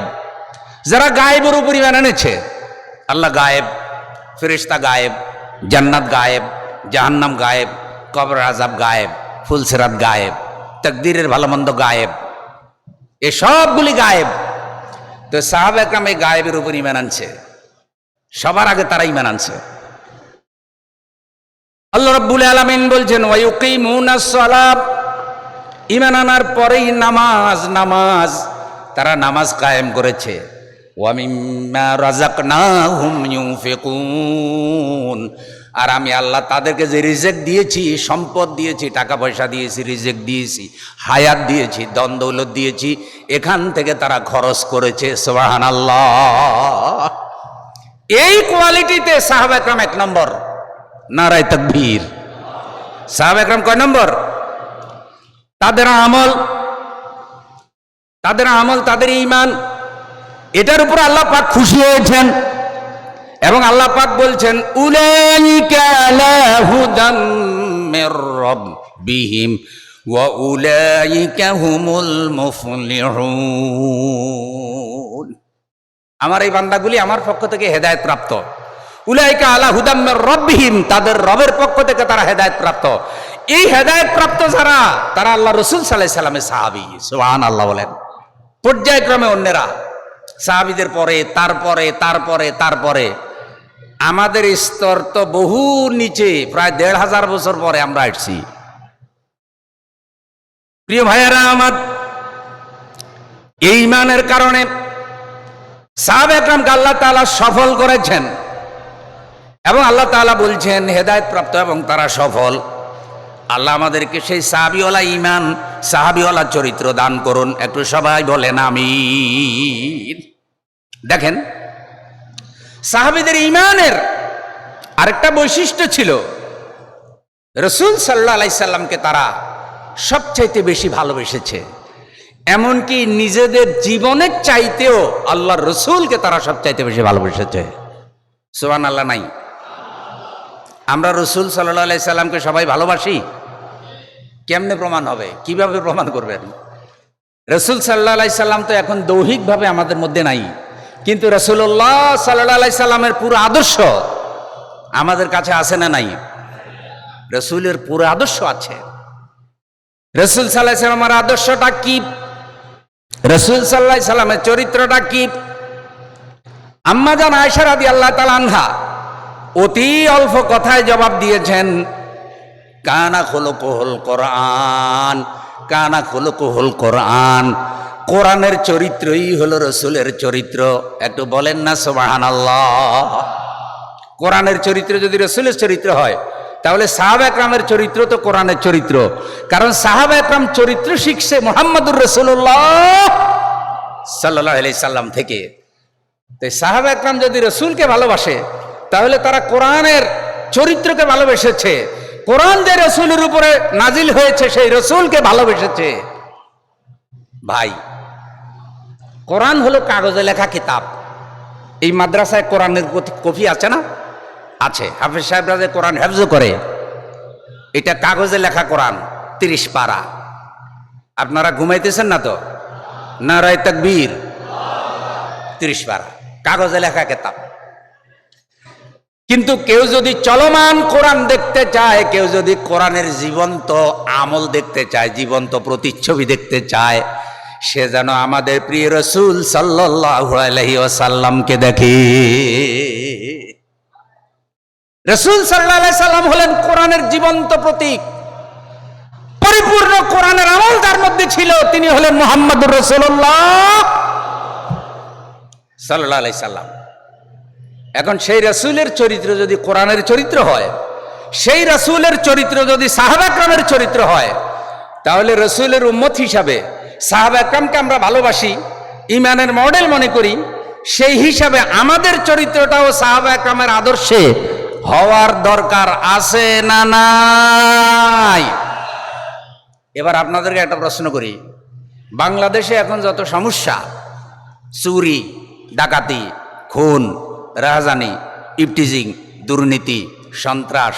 যারা গায়েবের উপর ঈমান এনেছে। আল্লাহ গায়েব, ফেরেশতা গায়েব, জান্নাত গায়েব, জাহান্নাম গায়েব, কবর আযাব গায়েব, ফুলসিরাত গায়েব, তাকদীরের ভালো মন্দ গায়েব, এ সবগুলি গায়েব। তো সাহাবা একরাম এই গায়েবের উপর ঈমান আনছে, সবার আগে তারা ঈমান আনছে। আল্লাহ রাব্বুল আলামিন বলছেন ওয়া ইউকিমুনাস সালাত, ঈমান আনার পরেই নামাজ তারা নামাজ কায়েম করেছে। ওয়া মিম্মা রাযাকনাহুম ইউনফিকুন, আর আমি আল্লাহ তাদেরকে যে রিজিক দিয়েছি, সম্পদ দিয়েছি, টাকা পয়সা দিয়েছি, রিজিক দিয়েছি, হায়াত দিয়েছি, ধন দৌলত দিয়েছি, এখান থেকে তারা খরচ করেছে। সুবহানাল্লাহ। এই কোয়ালিটিতে সাহাবা একরাম এক নম্বর। নারায়ে তাকবীর। সাহাবা একরাম কয় নম্বর? তাদের আমল, তাদের ঈমান, এটার উপর আল্লাহ পাক খুশি হয়েছেন। এবং আল্লাহ পাক বলছেন উলাইকা আলা হুদাম মির রাব্বিহিম ওয়া উলাইকা হুমুল মুফলিহুন। আমার এই বান্দাগুলি আমার পক্ষ থেকে হেদায়েত প্রাপ্ত। উলাইকা আলা হুদাম মির রাব্বিহিম, তাদের রবের পক্ষ থেকে তারা হেদায়েত প্রাপ্ত। এই হেদায়েত প্রাপ্ত যারা, তারা আল্লাহ রাসূল সাল্লাল্লাহু আলাইহি সাল্লামের সাহাবী। সুবহানাল্লাহ বলেন। পর্যায়ক্রমে অন্যেরা, সাহাবীদের পরে, তারপরে আমাদের স্তর তো বহু নিচে, প্রায় ১৫০০ বছর পরে আমরা আসছি। প্রিয় ভাইয়েরা আমার, এই ঈমানের কারণে সাহাবা একরামকে আল্লাহ তাআলা সফল করেছেন। এবং আল্লাহ তাআলা বলছেন হেদায়েত প্রাপ্ত এবং তারা সফল। আল্লাহ আমাদেরকে সেই সাহাবীওয়ালা ঈমান, সাহাবীওয়ালা চরিত্র দান করুন। একটু সবাই বলেন আমিন। দেখেন, সাহাবীদের ঈমানের আরেকটা বৈশিষ্ট্য ছিল, রাসূল সাল্লাল্লাহু আলাইহি সাল্লামকে তারা সবচাইতে বেশি ভালোবেসেছে। এমনকি নিজেদের জীবনের চাইতেও আল্লাহর রাসূলকে তারা সবচাইতে বেশি ভালোবেসেছে। সুবহানাল্লাহ নাই? আমরা রাসূল সাল্লাল্লাহু আলাইহি সাল্লামকে সবাই ভালোবাসি? কেমনে প্রমাণ হবে? কিভাবে প্রমাণ করবেন? রাসূল সাল্লাল্লাহু আলাইহি সাল্লাম তো এখন দৈহিকভাবে আমাদের মধ্যে নাই, কিন্তু রাসূলুল্লাহ সাল্লাল্লাহু আলাইহি সাল্লামের পুরো আদর্শ আমাদের কাছে আছে না নাই? রাসূলের পুরো আদর্শ আছে। রাসূল সাল্লাল্লাহু আলাইহি সাল্লামের আদর্শটা কি? রাসূল সাল্লাল্লাহু আলাইহি সাল্লামের চরিত্রটা কি? আম্মা জান আয়েশা রাদিয়াল্লাহু তাআলা আনহা অতি অল্প কথায় জবাব দিয়েছেন, কানা খুলুকুহুল কোরআন, কানা খুলুকুহুল কোরআন। কোরআনের চরিত্রই হলো রসুলের চরিত্র। একটু বলেন না সুবহানাল্লাহ। কোরআনের চরিত্র যদি রসুলের চরিত্র হয়, তাহলে সাহাবা একরামের চরিত্র তো কোরআনের চরিত্র। কারণ সাহাবা একরাম চরিত্র শিখছে মুহাম্মদুর রাসূলুল্লাহ সাল্লাল্লাহু আলাইহি সাল্লাম থেকে। তাই সাহাবা একরাম যদি রসুলকে ভালোবাসে, তাহলে তারা কোরআনের চরিত্রকে ভালোবেসেছে। কোরআন যে রসুলের উপরে নাজিল হয়েছে, সেই রসুলকে ভালোবেসেছে। ভাই, কোরআন হলো কাগজে লেখা কিতাব। এই মাদ্রাসায় কোরআনের কপি আছে না? আছে। হাফেজ সাহেবরা যে কোরআন হেফজ করে, এটা কাগজে লেখা কোরআন, 30 পারা। আপনারা ঘুমাইতেছেন না তো? নারায়ে তাকবীর। 30 পারা কাগজে লেখা কিতাব। কিন্তু কেউ যদি চলমান কোরআন দেখতে চায়, কেউ যদি কোরআনের জীবন্ত আমল দেখতে চায়, জীবন্ত প্রতিচ্ছবি দেখতে চায়, সে যেন আমাদের প্রিয় রাসূল সাল্লাল্লাহু আলাইহি ওয়াসাল্লামকে দেখে। রাসূল সাল্লাল্লাহু আলাইহি সাল্লাম হলেন কোরআনের জীবন্ত প্রতীক। পরিপূর্ণ কোরআনের আমল যার মধ্যে ছিল, তিনি হলেন মুহাম্মদুর রাসূলুল্লাহ সাল্লাল্লাহু আলাইহি সাল্লাম। এখন সেই রাসূলের চরিত্র যদি কোরআনের চরিত্র হয়, সেই রাসূলের চরিত্র যদি সাহাবা একরামের চরিত্র হয়, তাহলে রাসূলের উম্মত হিসাবে সাহাবা একরামকে আমরা ভালোবাসি, ঈমানের মডেল মনে করি। সেই হিসাবে আমাদের চরিত্রটাও সাহাবা একরামের আদর্শে হওয়ার দরকার আছে না নাই? এবার আপনাদেরকে একটা প্রশ্ন করি। বাংলাদেশে এখন যত সমস্যা, চুরি, ডাকাতি, খুন, রাহাজানি, ইফটিজিং, দুর্নীতি, সন্ত্রাস,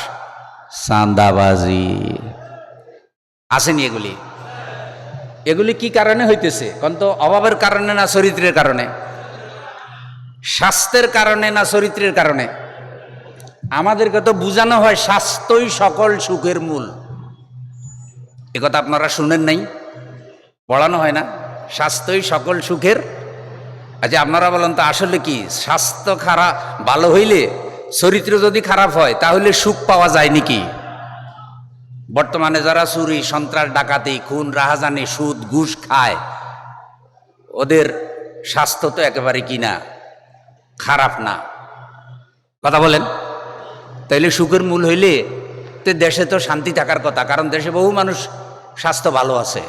চাঁদাবাজি, আসেনি এগুলি? এগুলি কি কারণে হইতেছে? কোন তো অভাবের কারণে না চরিত্রের কারণে? স্বাস্থ্যের কারণে না চরিত্রের কারণে? আমাদেরকে তো বুঝানো হয় স্বাস্থ্যই সকল সুখের মূল। একথা আপনারা শুনেন নাই? পড়ানো হয় না স্বাস্থ্যই সকল সুখের? আচ্ছা, আপনারা বলেন তো আসলে কি? স্বাস্থ্য খারাপ ভালো হইলে, চরিত্র যদি খারাপ হয়, তাহলে সুখ পাওয়া যায় নাকি? বর্তমানে যারা চুরি, সন্ত্রাস, ডাকাতি, খুন, রাহাজানি, সুদ, ঘুষ খায়, ওদের স্বাস্থ্য তো একেবারে কি না, খারাপ না। কথা বলেন। তাইলে সুখের মূল হইলে তো দেশে তো শান্তি থাকার কথা, কারণ দেশে বহু মানুষ স্বাস্থ্য ভালো আছে।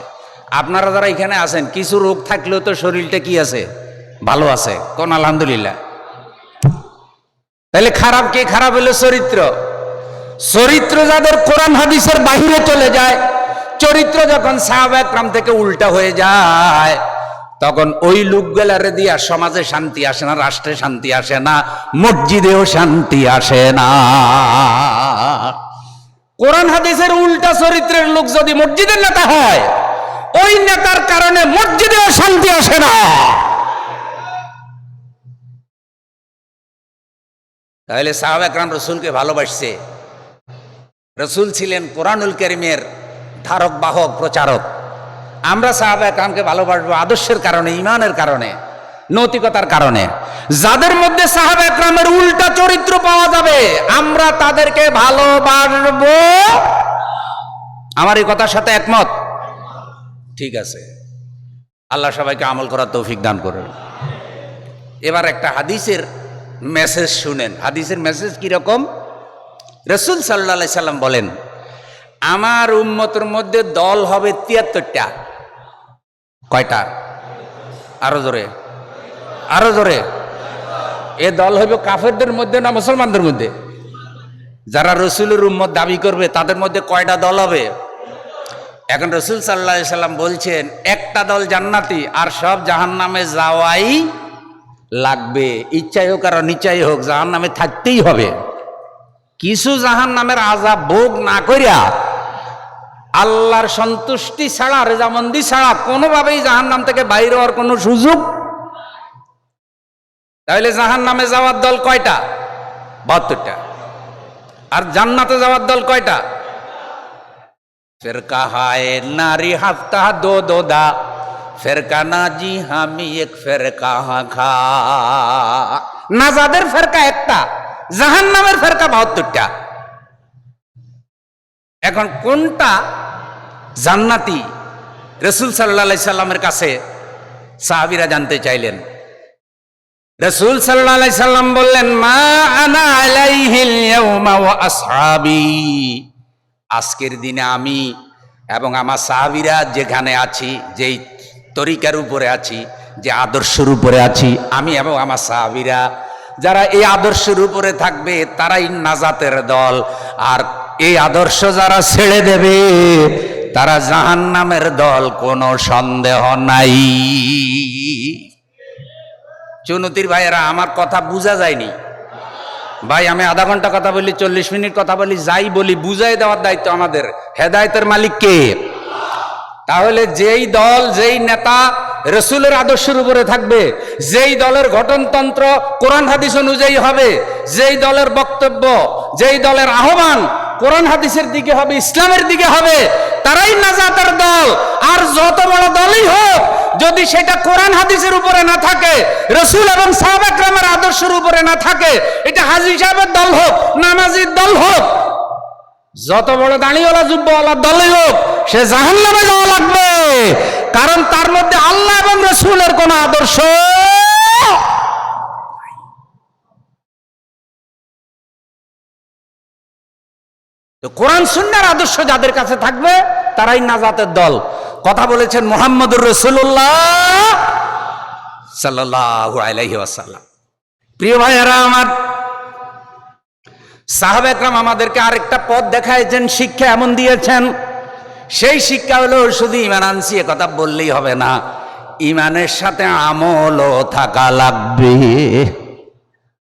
আপনারা যারা এখানে আছেন, কিছু রোগ থাকলেও তো শরীরটা কি আছে, ভালো আছে। কোন আলহামদুলিল্লাহ। তাহলে খারাপ কে? খারাপ হলো চরিত্র। চরিত্র যাদের কোরআন হাদিসের বাহিরে চলে যায়, চরিত্র যখন সাহাবা একরাম থেকে উল্টা হয়ে যায়, তখন ওই লোকগুলারে দিয়া সমাজে শান্তি আসে না, রাষ্ট্রে শান্তি আসে না, মসজিদেও শান্তি আসে না। কোরআন হাদিসের উল্টা চরিত্রের লোক যদি মসজিদের নেতা হয়, ওই নেতার কারণে মসজিদেও শান্তি আসে না। তাহলে সাহাবা একরাম রসুলকে ভালোবাসছে। রসুল ছিলেন কোরআনুল কারীমের ধারক বাহক, প্রচারক। আমরা সাহাবা একরামকে ভালোবাসবো আদর্শের কারণে, ঈমানের কারণে, নৈতিকতার কারণে। যাদের মধ্যে সাহাবা একরামের উল্টা চরিত্র পাওয়া যাবে, আমরা তাদেরকে ভালোবাসবো। আমার এই কথার সাথে একমত? ঠিক আছে। আল্লাহ সবাইকে আমল করার তৌফিক দান করুন। এবার একটা হাদিসের মেসেজ শুনেন। হাদিসের মেসেজ কিরকম? রাসূল সাল্লাল্লাহু আলাইহি সাল্লাম বলেন, আমার উম্মতের মধ্যে দল হবে 73টা। কয়টা? আরো জোরে, আরো জোরে। এ দল হইব কাফেরদের মধ্যে না মুসলমানদের মধ্যে? যারা রসুলের উম্মত দাবি করবে, তাদের মধ্যে কয়টা দল হবে? এখন রাসূল সাল্লাল্লাহু আলাইহি সাল্লাম বলছেন, একটা দল জান্নাতি, আর সব জাহান্নামে যাওয়াই লাগবে। ইচ্ছাই হোক আর অনিচ্ছাই হোক, জাহান্নামে থাকতেই হবে। কিছু জাহান্নামের আযাব ভোগ না করিয়া, আল্লাহর সন্তুষ্টি ছাড়া, রেজামন্দি ছাড়া কোনোভাবেই জাহান্নাম থেকে বাইরে হওয়ার কোনো সুযোগ। তাহলে জাহান্নামে যাওয়ার দল কয়টা? 72টা। আর জান্নাতে যাওয়ার দল কয়টা? ফিরকা হায় নারী হাফতা দো দোদা, ফেরকা নাজি হামি এক ফেরকা খা। নাজাদের ফেরকা একটা, জাহান্নামের ফেরকা 72টা। এখন কোনটা জান্নাতি রাসূল সাল্লাল্লাহু আলাইহি সাল্লামের কাছে সাহাবীরা জানতে চাইলেন। রাসূল সাল্লাল্লাহু আলাইহি সাল্লাম বললেন, মা আনা আলাইহিল ইয়াউমা ওয়া আসহাবি। আজকের দিনে আমি এবং আমার সাহাবীরা যেখানে আছি, যেই তরিকার উপরে আছি, যে আদর্শের উপরে আছি, আমি এবং আমার সাহাবীরা যারা এই আদর্শের উপরে থাকবে তারাই নাজাতের দল। আর এই আদর্শ যারা ছেড়ে দেবে তারা জাহান্নামের দল, কোনো সন্দেহ নাই। চুনতির ভাইয়েরা, আমার কথা বুঝা যায়নি ভাই? আমি আধা ঘন্টা কথা বলি, 40 মিনিট কথা বলি, যাই বলি বুঝাই দেওয়ার দায়িত্ব আমাদের। হেদায়েতের মালিক কে? তাহলে যেই দল, যেই নেতা রাসূলের আদর্শের উপরে থাকবে, যেই দলের গঠনতন্ত্র কোরআন হাদিস অনুযায়ী হবে, যেই দলের বক্তব্য, যেই দলের আহ্বান কোরআন হাদিসের দিকে হবে, ইসলামের দিকে হবে, তারাই নাজাতের দল। আর যত বড় দলই হোক, যদি সেটা কোরআন হাদিসের উপরে না থাকে, রাসূল এবং সাহাবা কেরামের আদর্শের উপরে না থাকে, এটা হাজী সাহেবের দল হোক, নামাজির দল হোক, যত বড় দাঁড়িওয়ালা জুব্বাওয়ালা দলই হোক, সে জাহান্নামে যাওয়া লাগবে। কারণ তার মধ্যে আল্লাহ এবং রাসূলের কোন আদর্শ। তো কোরআন সুন্নাহর আদর্শ যাদের কাছে থাকবে তারাই নাজাতের দল। কথা বলেছেন মুহাম্মদুর রাসূলুল্লাহ সাল্লাল্লাহু আলাইহি ওয়াসাল্লাম। প্রিয় ভাইয়েরা আমার, সাহাবা একরাম আমাদেরকে আরেকটা পথ দেখাইছেন, শিক্ষা এমন দিয়েছেন। সেই শিক্ষা হলো শুধু ঈমান আনছি এ কথা বললেই হবে না, ঈমানের সাথে আমলও থাকা লাগবে।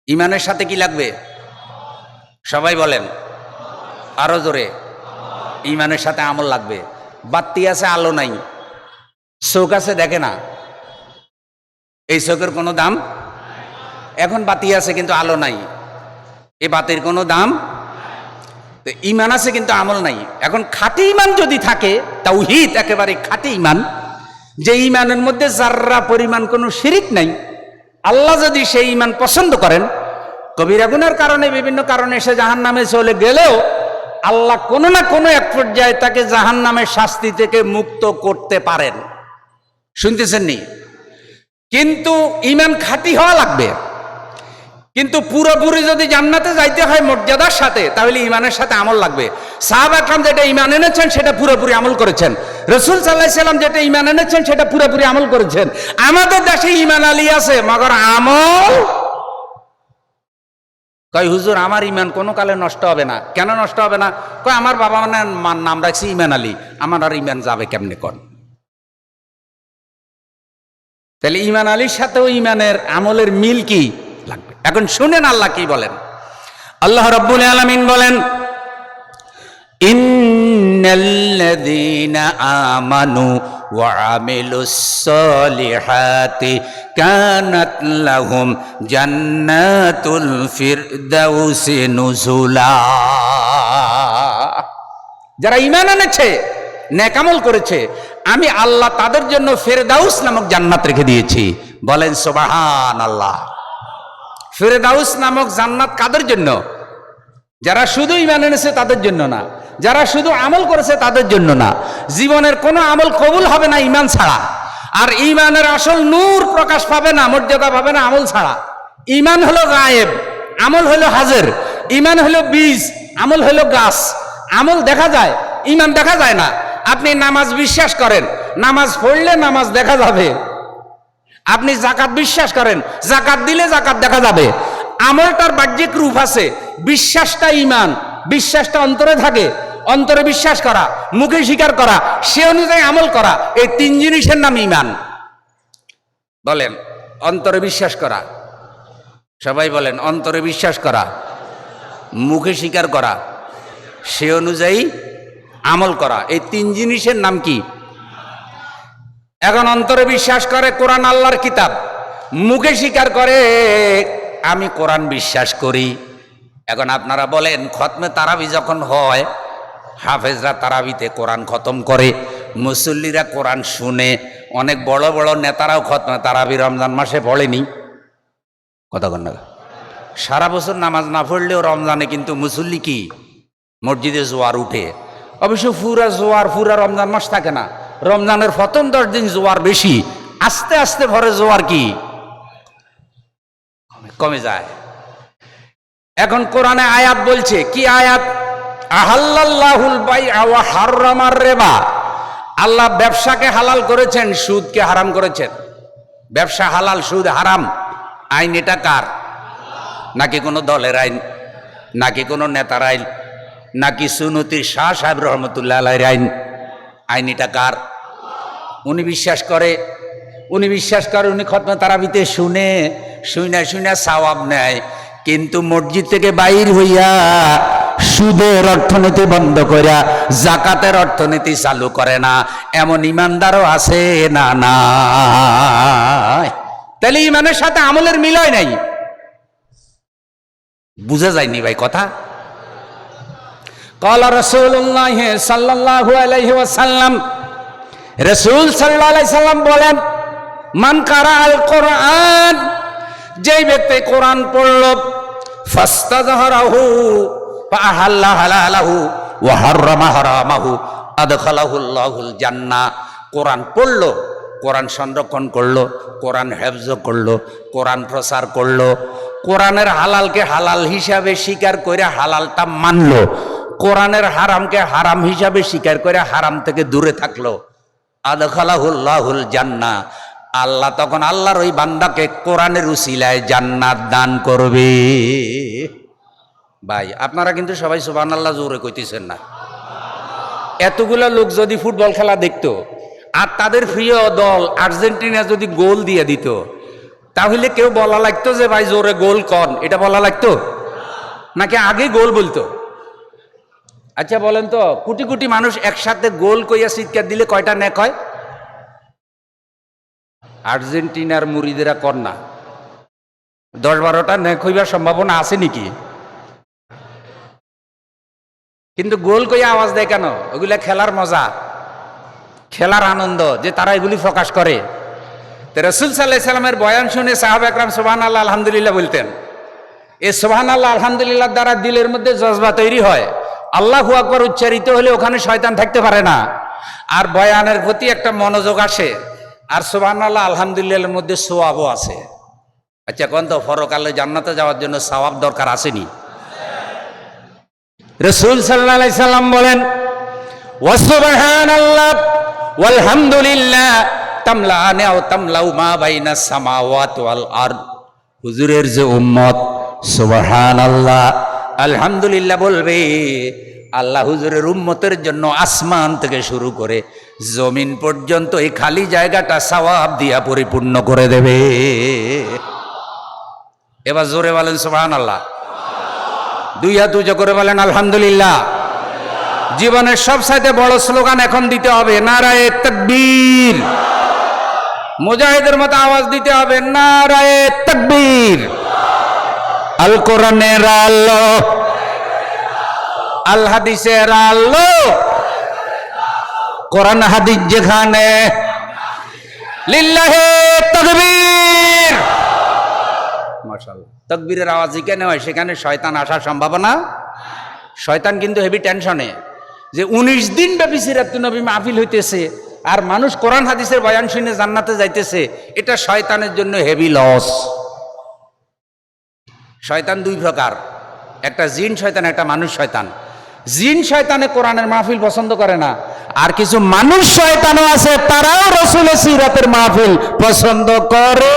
ঈমানের সাথে কি লাগবে? সবাই বলেন আরো জোরে। ঈমানের সাথে আমল লাগবে। বাতি আছে, আলো নাই, চোখ আছে, দেখে না, এই চোখের কোনো দাম? এখন বাতি আছে কিন্তু আলো নাই, এ বাতির কোনো দাম? তো ঈমান আছে কিন্তু আমল নাই। এখন খাঁটি ঈমান যদি থাকে, তাওহীদ একেবারে খাঁটি ঈমান, যে ঈমানের মধ্যে যাররা পরিমাণ কোনো শিরিক নাই, আল্লাহ যদি সেই ঈমান পছন্দ করেন, কবিরা গুনার কারণে বিভিন্ন কারণে সে জাহান্নামে চলে গেলেও আল্লাহ কোনো না কোনো এক পর্যায়ে তাকে জাহান্নামের শাস্তি থেকে মুক্ত করতে পারেন। শুনতেছেন নি? কিন্তু ঈমান খাঁটি হওয়া লাগবে। কিন্তু পুরোপুরি যদি জান্নাতে যাইতে হয় মর্যাদার সাথে, তাহলে ঈমানের সাথে আমল লাগবে। সাহাবা একরাম যেটা ঈমান এনেছেন সেটা পুরোপুরি আমল করেছেন। রাসূল সাল্লাল্লাহু আলাইহি সাল্লাম যেটা ঈমান এনেছেন সেটা পুরোপুরি আমল করেছেন। আমাদের দেশে ঈমান আলী আছে, মগর আমল কয় হুজুর আমার ঈমান কোনো কালে নষ্ট হবে না। কেন নষ্ট হবে না? কয় আমার বাবা মানে নাম রাখছি ঈমান আলী, আমার আর ঈমান যাবে কেমনে কোন? তাহলে ঈমান আলীর সাথেও ঈমানের আমলের মিল কি লাগবে? এখন শুনেন আল্লাহ কি বলেন। আল্লাহ রাব্বুল আলামিন বলেন, ইন্নাল্লাযীনা আমানু ওয়া আমিলুস সালিহাতি কানাত লাহুম জান্নাতুল ফিরদাউসি নুজুলা। যারা ঈমান এনেছে, নেক আমল করেছে, আমি আল্লাহ তাদের জন্য ফেরদাউস নামক জান্নাত রেখে দিয়েছি। বলেন সুবহানাল্লাহ। ফেরদাউস নামক জান্নাত কাদের জন্য? যারা শুধু ঈমান এনেছে তাদের জন্য না, যারা শুধু আমল করেছে তাদের জন্য না। জীবনের কোনো আমল কবুল হবে না ঈমান ছাড়া। আর ঈমানের আসল নূর প্রকাশ পাবে না, মর্যাদা পাবে না আমল ছাড়া। ঈমান হলো গায়েব, আমল হলো হাজির। ঈমান হলো বীজ, আমল হলো গাছ। আমল দেখা যায়, ঈমান দেখা যায় না। আপনি নামাজ বিশ্বাস করেন, নামাজ পড়লে নামাজ দেখা যাবে। আপনি যাকাত বিশ্বাস করেন, যাকাত দিলে যাকাত দেখা যাবে। আমলটার বাহ্যিক রূপ আছে, বিশ্বাসটা ঈমান, বিশ্বাসটা অন্তরে থাকে। অন্তরে বিশ্বাস করা, মুখে স্বীকার করা, সে অনুযায়ী আমল করা, এই তিন জিনিসের নাম ঈমান। বলেন অন্তরে বিশ্বাস করা, সবাই বলেন অন্তরে বিশ্বাস করা, মুখে স্বীকার করা, সে অনুযায়ী আমল করা, এই তিন জিনিসের নাম কি? এখন অন্তরে বিশ্বাস করে কোরআন আল্লাহর কিতাব, মুখে স্বীকার করে আমি কোরআন বিশ্বাস করি। এখন আপনারা বলেন খতমে তারাবি যখন হয়, হাফেজরা তারাবিতে কোরআন খতম করে, মুসল্লিরা কোরআন শুনে, অনেক বড় বড় নেতারাও খতমে তারাবি রমজান মাসে পড়েনি। কতক্ষণ না সারা বছর নামাজ না পড়লেও রমজানে কিন্তু মুসল্লি কি মসজিদে জোয়ার উঠে। অবশ্য পুরা রমজান মাস থাকে না, রমজানের প্রথম 10 দিন জোয়ার বেশি, আস্তে আস্তে ভরে জোয়ার কি কমে যায়। এখন কোরআনে আয়াত বলছে, কি আয়াত? আহাল্লাল্লাহুল বাইআ ওয়া হাররামার রিবা। আল্লাহ ব্যবসাকে হালাল করেছেন, সুদকে হারাম করেছেন। ব্যবসা হালাল, সুদ হারাম। আইন এটা কার? নাকি কোনো দলের আইন, নাকি কোনো নেতার আইন, নাকি সুনতির শাহ সাহেব রহমতুল্লাহ আলাইহির আইন? আইন এটা কার? উনি বিশ্বাস করে, উনি খতমে তারাবিতে শুনে সওয়াব নেয়, কিন্তু মসজিদ থেকে বাইর হইয়া সুদের অর্থনীতি বন্ধ করিয়া জাকাতের অর্থনীতি চালু করে না, এমন ইমানদারও আছে না? না, তাহলে ইমানের সাথে আমলের মিলয় নাই। বুঝা যায়নি ভাই কথা? ক্বালা রাসূলুল্লাহ সাল্লাল্লাহু আলাইহি ওয়াসাল্লাম, রাসূল সাল্লাল্লাহু আলাইহি সাল্লাম বলেন, মান কারা আল কোরআন, যেই ব্যক্তি কোরআন পড়ল, ফাস্তাযহারাহু ফাআহাল্লা হালালাহু ওয়া হাররামা হারামাহু আদখালাহুল্লাহুল জান্নাহ। কোরআন পড়ল, কোরআন সংরক্ষণ করলো, কোরআন হেফজ করলো, কোরআন প্রচার করলো, কোরআনের হালালকে হালাল হিসাবে স্বীকার করে হালালটা মানলো, কোরআনের হারামকে হারাম হিসাবে স্বীকার করে হারাম থেকে দূরে থাকলো, আদখালাহুল্লাহুল জান্নাহ। আল্লাহ তখন আল্লাহর ওই বান্দাকে কোরআনের উসিলায় জান্নাত দান করবে। ভাই আপনারা কিন্তু সবাই সুবহানাল্লাহ জোরে কইতেছেন না। এতগুলা লোক যদি ফুটবল খেলা দেখতো আর তাদের প্রিয় দল আর্জেন্টিনা যদি গোল দিয়ে দিত, তাহলে কেউ বলা লাগতো যে ভাই জোরে গোল কন, এটা বলা লাগতো নাকি আগে গোল বলতো? আচ্ছা বলেন তো, কোটি কোটি মানুষ একসাথে গোল কইয়া চিৎকার দিলে কয়টা নেক হয়? আর্জেন্টিনার মুরিদেরা কর না, 10-12টা নেক হইবার সম্ভাবনা আছে নাকি? কিন্তু গোল কইয়া আওয়াজ দেয় কেন? ওগুলা খেলার মজা, খেলার আনন্দ, যে তারা এগুলি প্রকাশ করে। তো রাসূল সাল্লাল্লাহু আলাইহি সাল্লামের বয়ান শুনে সাহাবা একরাম সুবহানাল্লাহ আলহামদুলিল্লাহ বলতেন। এই সুবহানাল্লাহ আলহামদুলিল্লাহ দ্বারা দিলের মধ্যে জজবা তৈরি হয়, আল্লাহু আকবার উচ্চারিত হলে ওখানে শয়তান থাকতে পারে না, আর বয়ানের প্রতি একটা মনোযোগ আসে, আর সুবহানাল্লাহ আলহামদুলিল্লাহর মধ্যে সওয়াবও আছে। আচ্ছা কোন তো পরকালে জান্নাতে যাওয়ার জন্য সওয়াব দরকার আসেনি? রাসূল সাল্লাল্লাহু আলাইহি সাল্লাম বলেন, ওয়া সুবহানাল্লাহ ওয়ালহামদুলিল্লাহ তামলাআনে আও তামলাউ মা বাইনাস সামাওয়াতি ওয়াল আরদ। হুজুরের যে উম্মত সুবহানাল্লাহ আলহামদুলিল্লাহ বলবে, আল্লাহ হুজুরের উম্মতের জন্য আসমান থেকে শুরু করে জমিন পর্যন্ত এই খালি জায়গাটা সওয়াব দিয়া পরিপূর্ণ করে দেবে। এবার জোরে বলেন সুবহানাল্লাহ, দুই হাত উঁচু করে বলেন আলহামদুলিল্লাহ। জীবনের সবচাইতে বড় স্লোগান এখন দিতে হবে, নারায়ে তাকবীর। মুজাহিদের মতো আওয়াজ দিতে হবে, নারায়ে তাকবীর। আল কোরআনের আলো, আল হাদিসের আলো, কোরআন হাদিস যেখানে, লিল্লাহি তাকবীর। মাশাআল্লাহ, তাকবীরের আওয়াজ যেখানে হয় সেখানে শয়তান আসার সম্ভাবনা। শয়তান কিন্তু হেভি টেনশনে যে 19 দিন ব্যাপী সিরাতুন নবী মাহফিল হইতেছে আর মানুষ কোরআন হাদিসের বয়ান শুনে জান্নাতে যাইতেছে, এটা শয়তানের জন্য হেভি লস। শয়তান দুই প্রকার, একটা জিন শয়তান, একটা মানুষ শয়তান। জিন শয়তানে কোরআনের মাহফিল পছন্দ করে না, আর কিছু মানুষ শয়তানও আছে তারাও রাসূলের সিরাতের মাহফিল পছন্দ করে।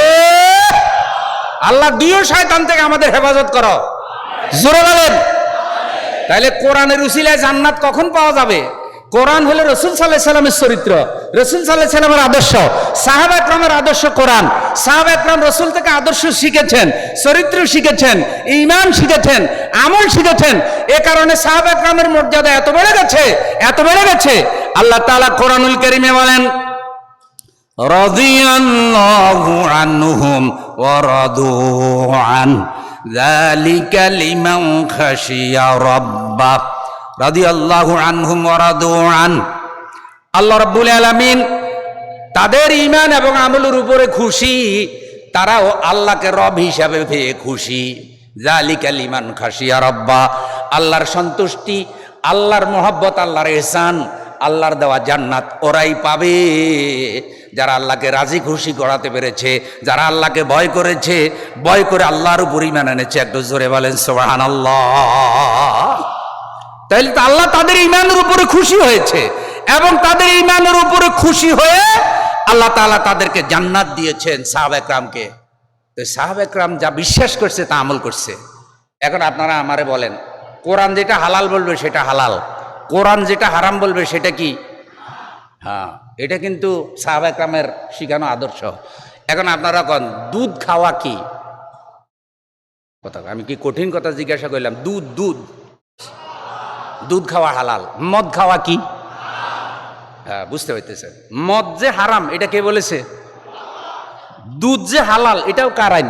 আল্লাহ দুইও শয়তান থেকে আমাদের হেফাজত করো, জোরে বলেন। তাহলে কোরআনের উসিলায় জান্নাত কখন পাওয়া যাবে? কোরআন হলো রাসূল সাল্লাল্লাহু আলাইহি সাল্লামের চরিত্র, রাসূল সাল্লাল্লাহু আলাইহি সাল্লামের আদর্শ, সাহাবা একরামের আদর্শ কোরআন। সাহাবা একরাম রাসূল থেকে আদর্শ শিখেছেন, চরিত্র শিখেছেন, ঈমান শিখেছেন, আমল শিখেছেন। এ কারণে সাহাবা একরামের মর্যাদা এত বেড়ে গেছে, এত বেড়ে গেছে। আল্লাহ তাআলা কোরআনুল কারীমে বলেন, রাদিয়াল্লাহু আনহুম ওয়া রাদু আন যালিকা লিমান খাশিয়া রাব্বাহ। রাদিয়াল্লাহু আনহুম ওয়া রাদু আন, আল্লাহ রাব্বুল আলামিন তাদের ঈমান এবং আমলের উপরে খুশি, তারাও আল্লাহকে রব হিসাবে পেয়ে খুশি। যালিকাল ঈমান খাশিয়া রাব্বা, আল্লাহর সন্তুষ্টি, আল্লাহর মহব্বত, আল্লাহর ইহসান, আল্লাহর দেওয়া জান্নাত ওরাই পাবে যারা আল্লাহকে রাজি খুশি করাতে পেরেছে, যারা আল্লাহকে ভয় করেছে, ভয় করে আল্লাহর উপর ঈমান এনেছে। একটু জোরে বলেন সুবহানাল্লাহ। তাহলে তো আল্লাহ তাদের ঈমানের উপরে খুশি হয়েছে, এবং তাদের ঈমানের উপরে খুশি হয়ে আল্লাহ তাআলা তাদেরকে জান্নাত দিয়েছেন সাহাবা একরামকে। তো সাহাবা একরাম যা বিশ্বাস করছে তা আমল করছে। এখন আপনারা আমারে বলেন, কোরআন যেটা হালাল বলবে সেটা হালাল, কোরআন যেটা হারাম বলবে সেটা কি? হ্যাঁ, এটা কিন্তু সাহাবা একরামের শিখানো আদর্শ। এখন আপনারা কন, দুধ খাওয়া কি কথা? আমি কি কঠিন কথা জিজ্ঞাসা করলাম? দুধ দুধ দুধ খাওয়া হালাল, মদ খাওয়া কি? হ্যাঁ, বুঝতে পারতেছেন। মদ যে হারাম এটা কে বলেছে? দুধ যে হালাল এটাও কার আইন?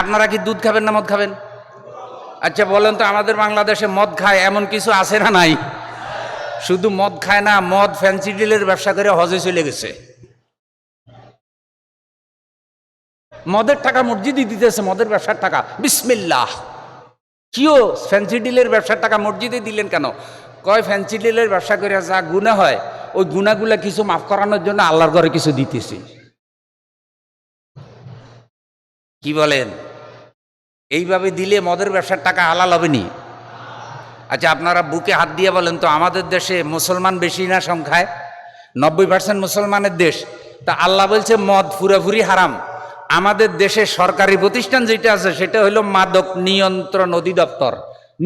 আপনারা কি দুধ খাবেন না মদ খাবেন? আচ্ছা বলেন তো, আমাদের বাংলাদেশে মদ খায় এমন কিছু আছে না নাই? শুধু মদ খায় না, মদ ফ্যান্সি ডিলের ব্যবসা করে হজে চলে গেছে। মদের টাকা মসজিদই দিতেছে, মদের ব্যবসার টাকা। বিসমিল্লাহ, কিও ফ্যান্সি ডিলের ব্যবসার টাকা মসজিদে দিলেন কেন? কয় ফ্যান্সি ডিলের ব্যবসা করে যা গুনাহ হয় ওই গুনাহগুলা কিছু মাফ করানোর জন্য আল্লাহর ঘরে কিছু দিতেছি। কি বলেন? এইভাবে দিলে মদের ব্যবসার টাকা হালাল হবে নি? আচ্ছা আপনারা বুকে হাত দিয়ে বলেন তো, আমাদের দেশে মুসলমান বেশি না সংখ্যায়? 90% মুসলমানের দেশ। তা আল্লাহ বলছে মদ পুরোপুরি হারাম। আমাদের দেশে সরকারি প্রতিষ্ঠান যেটা আছে সেটা হলো মাদক নিয়ন্ত্রণ অধিদপ্তর।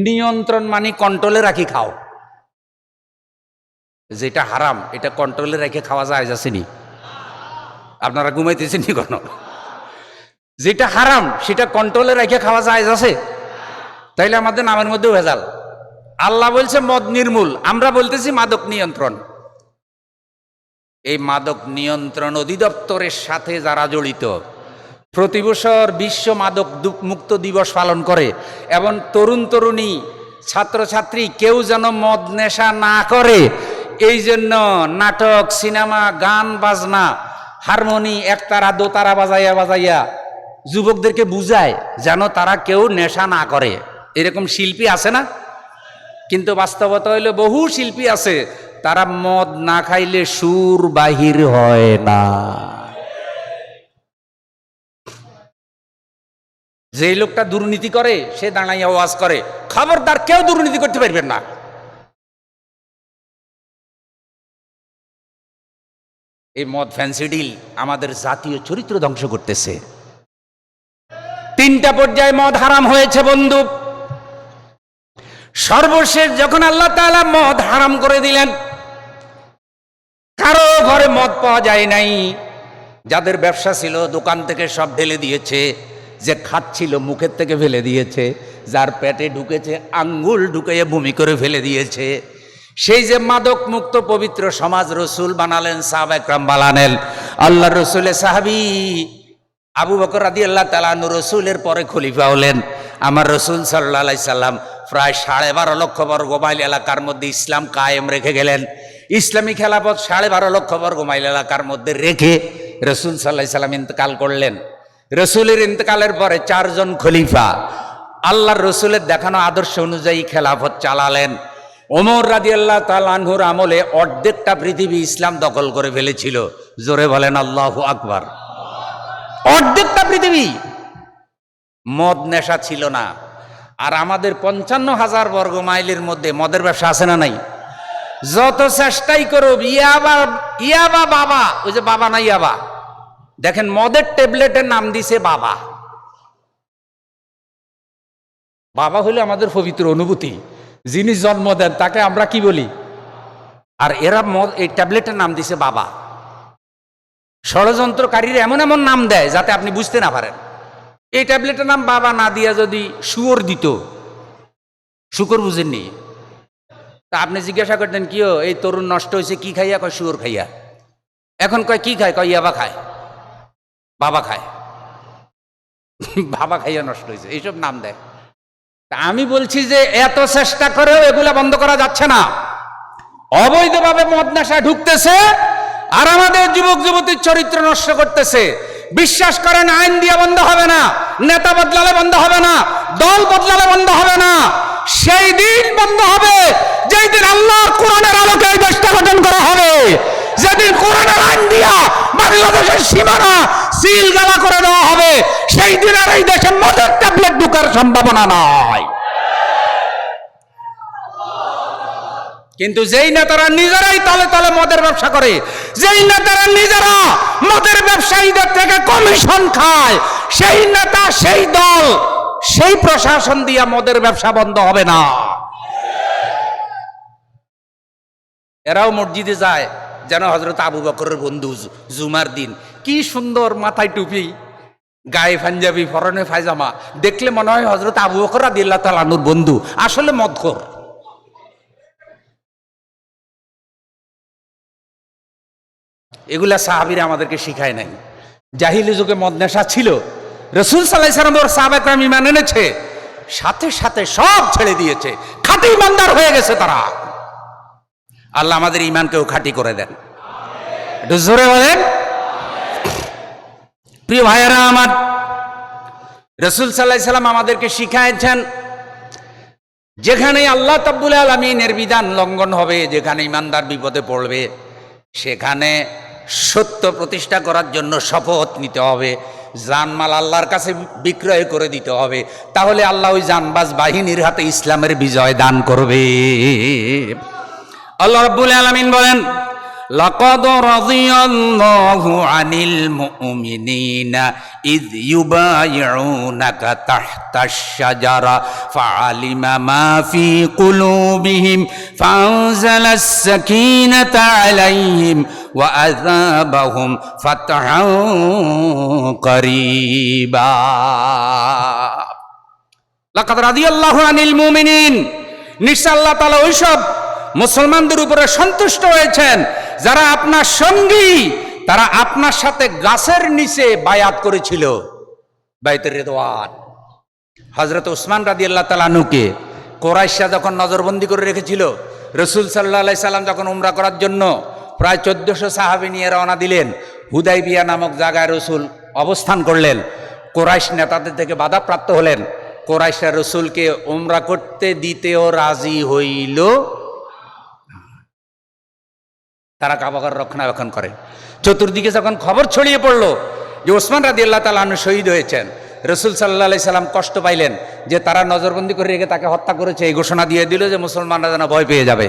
নিয়ন্ত্রণ মানে কন্ট্রোলে রাখি খাও। যেটা হারাম এটা কন্ট্রোলে রেখে খাওয়া যায় যাচ্ছেনি? আপনারা ঘুমাইতেছেন নি কোনো? যেটা হারাম সেটা কন্ট্রোলে রেখে খাওয়া যায় যাচ্ছে? তাইলে আমাদের নামের মধ্যে ভেজাল। আল্লাহ বলছে মদ নির্মূল, আমরা বলতেছি মাদক নিয়ন্ত্রণ। এই মাদক নিয়ন্ত্রণ অধিদপ্তরের সাথে যারা জড়িত, প্রতি বছর বিশ্ব মাদক মুক্ত দিবস পালন করে, এবং তরুণ তরুণী ছাত্রছাত্রী কেউ যেন মদ নেশা না করে এই জন্য নাটক, সিনেমা, গান বাজনা, হারমোনি, একতারা দোতারা বাজাইয়া বাজাইয়া যুবকদেরকে বুঝায় যেন তারা কেউ নেশা না করে। এরকম শিল্পী আছে না? কিন্তু বাস্তবতা হইলে বহু শিল্পী আছে তারা মদ না খাইলে সুর বাহির হয় না। যে লোকটা দুর্নীতি করে সে দাঁড়াইয়া ওয়াজ করে, খবরদার কেউ দুর্নীতি করতে পারবেন না। এই মদ ফ্যান্সি ডিল আমাদের জাতীয় চরিত্র ধ্বংস করতেছে। 3টা পর্যায়ে মদ হারাম হয়েছে বন্ধু। সর্বশেষ যখন আল্লাহ তাআলা মদ হারাম করে দিলেন, কারো ঘরে মদ পাওয়া যায় নাই। যাদের ব্যবসা ছিল দোকান থেকে সব ঢেলে দিয়েছে, যে খাচ্ছিল মুখের থেকে ফেলে দিয়েছে, যার পেটে ঢুকেছে আঙ্গুল ঢুকিয়ে বমি করে ফেলে দিয়েছে। সেই যে মাদক মুক্ত পবিত্র সমাজ রসুল বানালেন, সাহাবা একরাম বানালেন। আল্লাহ রসুলের সাহাবী আবু বকর রাদিয়াল্লাহু তাআলা আনহু রসুলের পরে খলিফা হলেন। আমার রসুল সাল্লাল্লাহু আলাইহি সাল্লাম প্রায় 12.5 লক্ষ বর্গ মাইল এলাকার মধ্যে ইসলাম কায়েম রেখে গেলেন। ইসলামী খেলাফত 12.5 লক্ষ বর্গ মাইল এলাকার মধ্যে রেখে রসুল সাল্লাল্লাহু আলাইহি সাল্লাম ইন্তেকাল করলেন। রসুলের ইন্তেকালের পরে 4 জন খলিফা আল্লাহর রসুলের দেখানো আদর্শ অনুযায়ী খেলাফত চালালেন। ওমর রাদিয়াল্লাহু তাআলা আনহুর আমলে অর্ধেকটা পৃথিবী ইসলাম দখল করে ফেলেছিল। জোরে বলেন আল্লাহু আকবার। অর্ধেকটা পৃথিবী। মদ নেশা ছিল না। আর আমাদের 55,000 বর্গ মাইলের মধ্যে মদের ব্যবসা আছে না নাই? যত চেষ্টাই করো ইয়াবা বাবা, ওই যে বাবা না ইয়াবা, দেখেন মদের ট্যাবলেটের নাম দিছে বাবা। বাবা হলো আমাদের পবিত্র অনুভূতি, যিনি জন্ম দেন তাকে আমরা কি বলি? আর এরা মদ এই ট্যাবলেটের নাম দিছে বাবা। ষড়যন্ত্রকারীরা এমন এমন নাম দেয় যাতে আপনি বুঝতে না পারেন। এই ট্যাবলেটের নাম বাবা না দিয়া যদি শুয়োর দিত, শুকর বুঝেননি? তা আপনি জিজ্ঞাসা করতেন কিও এই তরুণ নষ্ট হয়েছে কি খাইয়া? কয় শুয়োর খাইয়া। এখন কয় কি খায়? কয় ইয়াবা খায়, বাবা খায়। বাবা খাইয়া নষ্ট হয়েছে, এইসব নাম দেয়। তা আমি বলছি যে এত চেষ্টা করেও এগুলা বন্ধ করা যাচ্ছে না। অবৈধভাবে মদ নেশায় ঢুকতেছে আর আমাদের যুবক যুবতীর চরিত্র নষ্ট করতেছে। বিশ্বাস করেন, আইন দিয়ে বন্ধ হবে না, নেতা বদলালে বন্ধ হবে না, দল বদলালে বন্ধ হবে না। সেই দিন বন্ধ হবে যেই দিন আল্লাহর কোরআনের আলোকে এই দেশটা গঠন করা হবে, যেদিন কোরআনের আইন দিয়া বাংলাদেশের সীমানা সিল গালা করে দেওয়া হবে, সেই দিন আর এই দেশে মদের ট্যাবলেট ঢুকার সম্ভাবনা নয়। কিন্তু যেই নেতারা নিজেরাই তলে তলে মদের ব্যবসা করে, যেই নেতারা নিজেরা মদের ব্যবসায়ীদের থেকে কমিশন খায়, সেই নেতা, সেই দল, সেই প্রশাসন দিয়া মদের ব্যবসা বন্ধ হবে না। এরাও মসজিদে যায় যেন হযরত আবু বকরের বন্ধু। জুমার দিন কি সুন্দর, মাথায় টুপি, গায়ে পাঞ্জাবি, পরনে পায়জামা, দেখলে মনে হয় হযরত আবু বকর রাদিয়াল্লাহু তাআলা আনহুর বন্ধু, আসলে মদখোর। এগুলা সাহাবীরা আমাদেরকে শিখায় নাই। জাহিলি যুগে মদ নেশা ছিল, রাসূল সাল্লাল্লাহু আলাইহি ওয়াসাল্লাম ওর সাহাবায়ে কেরাম ঈমান এনেছে, সাথে সাথে সব ছেড়ে দিয়েছে, খাঁটি ঈমানদার হয়ে গেছে তারা। আল্লাহ আমাদের ঈমানকেও খাঁটি করে দেন, একটু জোরে বলেন। প্রিয় ভাইয়েরা আমার, রাসূল সাল্লাল্লাহু আলাইহি ওয়াসাল্লাম আমাদেরকে শিখাইছেন, যেখানে আল্লাহ রাব্বুল আলামিনের বিধান লঙ্ঘন হবে, যেখানে ঈমানদার বিপদে পড়বে, সেখানে সত্য প্রতিষ্ঠা করার জন্য শপথ নিতে হবে, জানমাল আল্লাহর কাছে বিক্রয় করে দিতে হবে। তাহলে আল্লাহ ওই জানবাজ বাহিনীর হাতে ইসলামের বিজয় দান করবে। আল্লাহ রাব্বুল আলামিন বলেন, লাকাদ রাদিয়াল্লাহু আনিল মুমিনিনা ইয ইউবাইউনাকা তাহতাশ শাজারা ফাআলিমা মা ফি কুলুবিহিম ফাআনজালাস সাকিনাতা আলাইহিম ওয়া আযাবাহুম ফাতহান করিবা। লাকাদ রাদিয়াল্লাহু আনিল মুমিনিন, নিশ্চয় আল্লাহ তাআলা ওইসব মুসলমানদের উপরে সন্তুষ্ট হয়েছেন যারা আপনার সঙ্গী, তারা আপনার সাথে গাছের নিচে বায়াত করেছিল, বাইতুর রিদওয়ান। হযরত উসমান রাদিয়াল্লাহু তাআলা আনহুকে কুরাইশরা যখন নজরবন্দি করে রেখেছিল, রাসূল সাল্লাল্লাহু আলাইহি সাল্লাম যখন উমরা করার জন্য প্রায় 1400 সাহাবী নিয়ে রওনা দিলেন, হুদাইবিয়া নামক জায়গায় রাসূল অবস্থান করলেন। কুরাইশ নেতাদের থেকে বাধাপ্রাপ্ত হলেন। কুরাইশরা রাসূলকে উমরা করতে দিতেও রাজি হইল, তারা কাবাঘর রক্ষণাবেক্ষণ করে। চতুর্দিকে যখন খবর ছড়িয়ে পড়লো যে ওসমান রাদিয়াল্লাহু তাআলা আনহু শহীদ হয়েছেন, রাসূল সাল্লাল্লাহু আলাইহি সাল্লাম কষ্ট পাইলেন যে তারা নজরবন্দি করে রেখে তাকে হত্যা করেছে, এই ঘোষণা দিয়ে দিল যে মুসলমানরা যেন ভয় পেয়ে যাবে।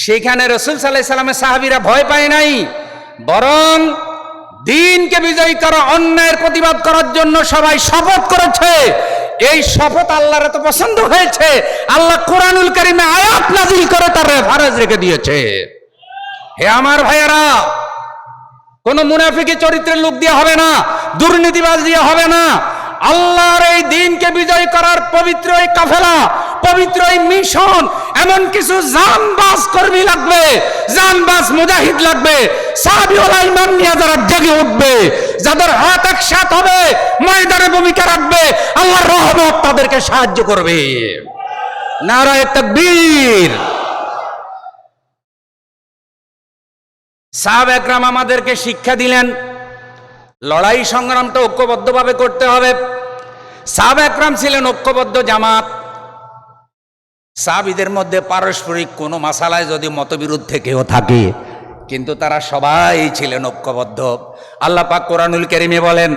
সেখানে রাসূল সাল্লাল্লাহু আলাইহি সাল্লামের সাহাবীরা ভয় পায় নাই, বরং দ্বীনকে বিজয়ী করা, অন্যায়ের প্রতিবাদ করার জন্য সবাই শপথ করেছে। এই শপথ আল্লাহর এত পছন্দ হয়েছে, আল্লাহ কোরআনুল কারীমে আয়াত নাযিল করে তার রেফারেন্স রেখে দিয়েছে। হে আমার ভাইয়েরা, কোন মুনাফিকি চরিত্রের লোক দিয়ে হবে না, দুর্নীতিবাজ দিয়ে হবে না। আল্লাহর এই দ্বীনকে বিজয় করার পবিত্র এই কাফেলা, পবিত্র এই মিশন, এমন কিছু জানবাজ কর্মী লাগবে, জানবাজ মুজাহিদ লাগবে, সাহাবীওয়ালা ঈমান নিয়ে যারা জেগে উঠবে, যাদের হাত একসাথ হবে, ময়দানে ভূমিকা রাখবে, আল্লাহর রহমত তাদেরকে সাহায্য করবে। নারায়ে তাকবীর। সাহাবা একরাম আমাদেরকে শিক্ষা দিলেন, লড়াই সংগ্রামটা ঐক্যবদ্ধভাবে করতে হবে। সাহাবা একরাম ছিলেন ঐক্যবদ্ধ জামাত। সাহাবীদের মধ্যে পারস্পরিক কোনো মাসালায় যদি মতবিরোধ থেকেও থাকে, কিন্তু তারা সবাই ছিলেন ঐক্যবদ্ধ। আল্লাহ পাক কোরআনুল কারীমে বলেন,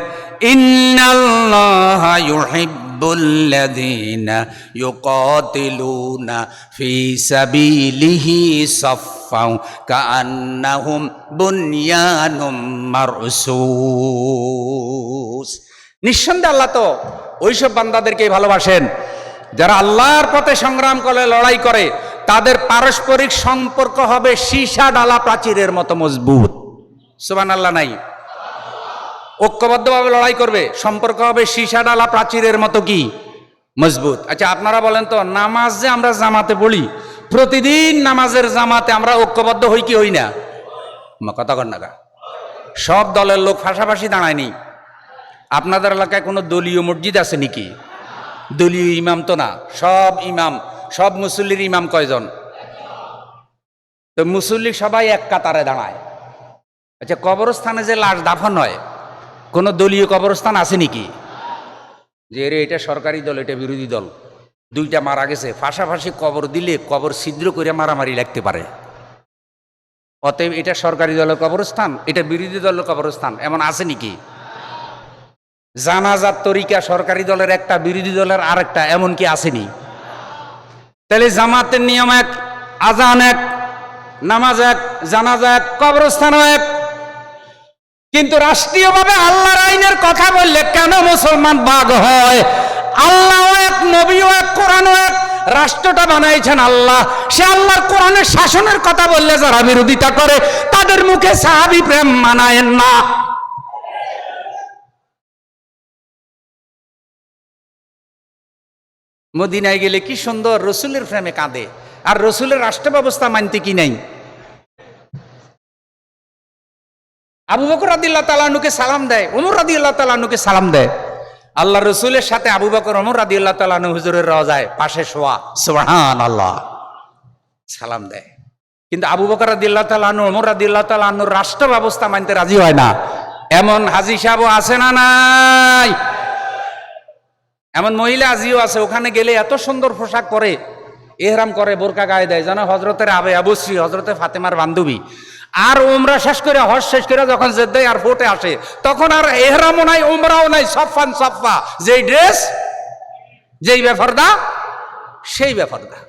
ইন্নাল্লাহা ইউহিব্বুল্লাযীনা ইউকাতিলুনা ফী সাবিলিহি সাফফান কাআন্নাহুম বুনয়ানুম মারসুস। নিঃসন্দেহে আল্লাহ তো ওইসব বান্দাদেরকেই ভালোবাসেন যারা আল্লাহর পথে সংগ্রাম করে, লড়াই করে, তাদের পারস্পরিক সম্পর্ক হবে সীসা ডালা প্রাচীরের মতো মজবুত। সুবহানাল্লাহ নাই? ঐক্যবদ্ধভাবে লড়াই করবে, সম্পর্ক হবে সীসা ডালা প্রাচীরের মতো কি মজবুত। আচ্ছা আপনারা বলেন তো, নামাজ যে আমরা জামাতে পড়ি, প্রতিদিন নামাজের জামাতে আমরা ঐক্যবদ্ধ হই কি হই না? কথা কন না। সব দলের লোক পাশাপাশি দাঁড়ায়নি। আপনাদের এলাকায় কোনো দলীয় মসজিদ আছে নাকি? দলীয় ইমাম তো না, সব ইমাম, সব মুসল্লির ইমাম কয়জন? তো মুসল্লি সবাই এক কাতারে দাঁড়ায়। আচ্ছা, কবরস্থানে যে লাশ দাফন হয়, কোনো দলীয় কবরস্থান আছে নাকি যে রে এটা সরকারি দল এটা বিরোধী দল, দুইটা মারা গেছে, পাশাপাশি কবর দিলে কবর ছিদ্র করে মারামারি লাগতে পারে, অতএব এটা সরকারি দলের কবরস্থান এটা বিরোধী দলের কবরস্থান, এমন আছে নাকি? জানাজার তরিকা সরকারি দলের একটা, বিরোধী দলের আরেকটা, এমন কি আসেনি? তাহলে জামাতের নিয়ম এক, আজান এক, নামাজ এক, জানাজা এক, কবরস্থান এক। কিন্তু রাষ্ট্রীয়ভাবে আল্লাহর আইনের কথা বললে কেন মুসলমান বাগ হয়? আল্লাহ এক, নবীও এক, কোরআনও এক, রাষ্ট্রটা বানাইছেন আল্লাহ। সে আল্লাহর কোরআনের শাসনের কথা বললে যারা বিরোধিতা করে তাদের মুখে সাহাবী প্রেম মানায়েন না। মদিনায় গেলে কি সুন্দর রসুলের প্রেমে কাঁদে, আর রসুলের রাষ্ট্র ব্যবস্থা মানতে কি নাই? আবু বকর রাদিয়াল্লাহু তাআলা আনহুকে সালাম দেয়, ওমর রাদিয়াল্লাহু তাআলা আনহুকে সালাম দেয়। আল্লাহ রসুলের সাথে আবু বকর, ওমর রাদিয়াল্লাহু তাআলা আনহু হুজুরের রওজায় পাশে শোয়া, সুবহানাল্লাহ, সালাম দেয়। কিন্তু আবু বকর রাদিয়াল্লাহু তাআলা আনহু, ওমর রাদিয়াল্লাহু তাআলা আনহুর রাষ্ট্র ব্যবস্থা মানতে রাজি হয় না। এমন হাজী সাহেবও আছে না নাই? এমন মহিলা আজিও আছে, ওখানে গেলে এত সুন্দর পোশাক পরে, এহরাম করে, বোরকা গায়ে দেয়, যেন হজরতের আবে আবুশ্রী, হজরতে ফাতেমার বান্ধবী। আর উমরা শেষ করে, হজ শেষ করে যখন জেদ্দা এয়ারপোর্টে আসে, তখন আর এহরামও নাই, উমরাও নাই, সফান সফা, যেই ড্রেস যেই বেফরদা সেই বেফরদা।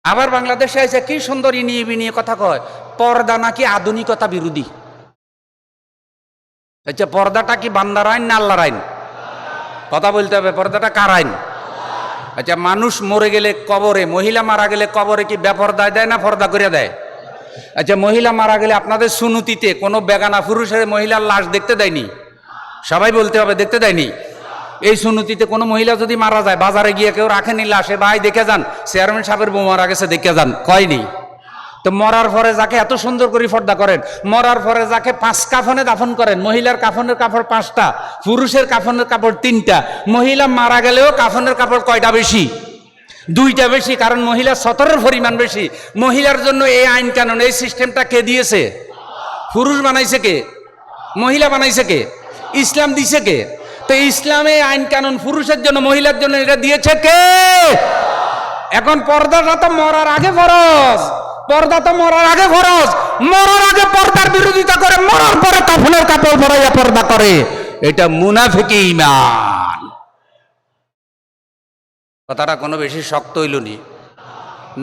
আবার বাংলাদেশে এসে কি সুন্দর ইনিয়ে বিনিয়ে কথা কয়, পর্দা নাকি আধুনিকতা বিরোধী। আচ্ছা, পর্দাটা কি বান্দার আইন না আল্লাহর আইন? কথা বলতে হবে, পর্দাটা কার আইন? আচ্ছা, মানুষ মরে গেলে কবরে, মহিলা মারা গেলে কবরে কি বেপর্দায় দেয় না পর্দা করে দেয়? আচ্ছা, মহিলা মারা গেলে আপনাদের সুনুতিতে কোনো বেগানা পুরুষের মহিলার লাশ দেখতে দেয়নি? সবাই বলতে হবে, দেখতে দেয়নি? এই সুনুতিতে কোনো মহিলা যদি মারা যায়, বাজারে গিয়ে কেউ রাখেনি লাশে, ভাই দেখে যান চেয়ারম্যান সাহেবের বউ মারা গেছে, দেখে যান, কয়নি? তো মরার পরে যাকে এত সুন্দর করে পর্দা করেন, মরার পরে যাকে 5 কাফনে দাফন করেন, মহিলার কাফনের কাপড় 5টা, পুরুষের কাফনের কাপড় 3টা, মহিলা মারা গেলেও কাফনের কাপড় কয়টা বেশি? 2টা বেশি, কারণ মহিলার সতরের পরিমাণ বেশি। মহিলার জন্য এই আইন কানুন, এই সিস্টেমটা কে দিয়েছে? পুরুষ বানাইছে কে? মহিলা বানাইছে কে? ইসলাম দিছে কে? তো ইসলামে আইন কানুন পুরুষের জন্য, মহিলার জন্য এটা দিয়েছে কে? এখন পর্দাটা তো মরার আগে ফরজ, পর্দা তো মরার আগে ফরজ। মরার আগে পর্দার বিরোধিতা করে, মরার পরে কাফনের কাপড় পরাইয়া পর্দা করে, এটা মুনাফিকি ঈমান। কথাটা কোনো বেশি শক্ত হইল নি?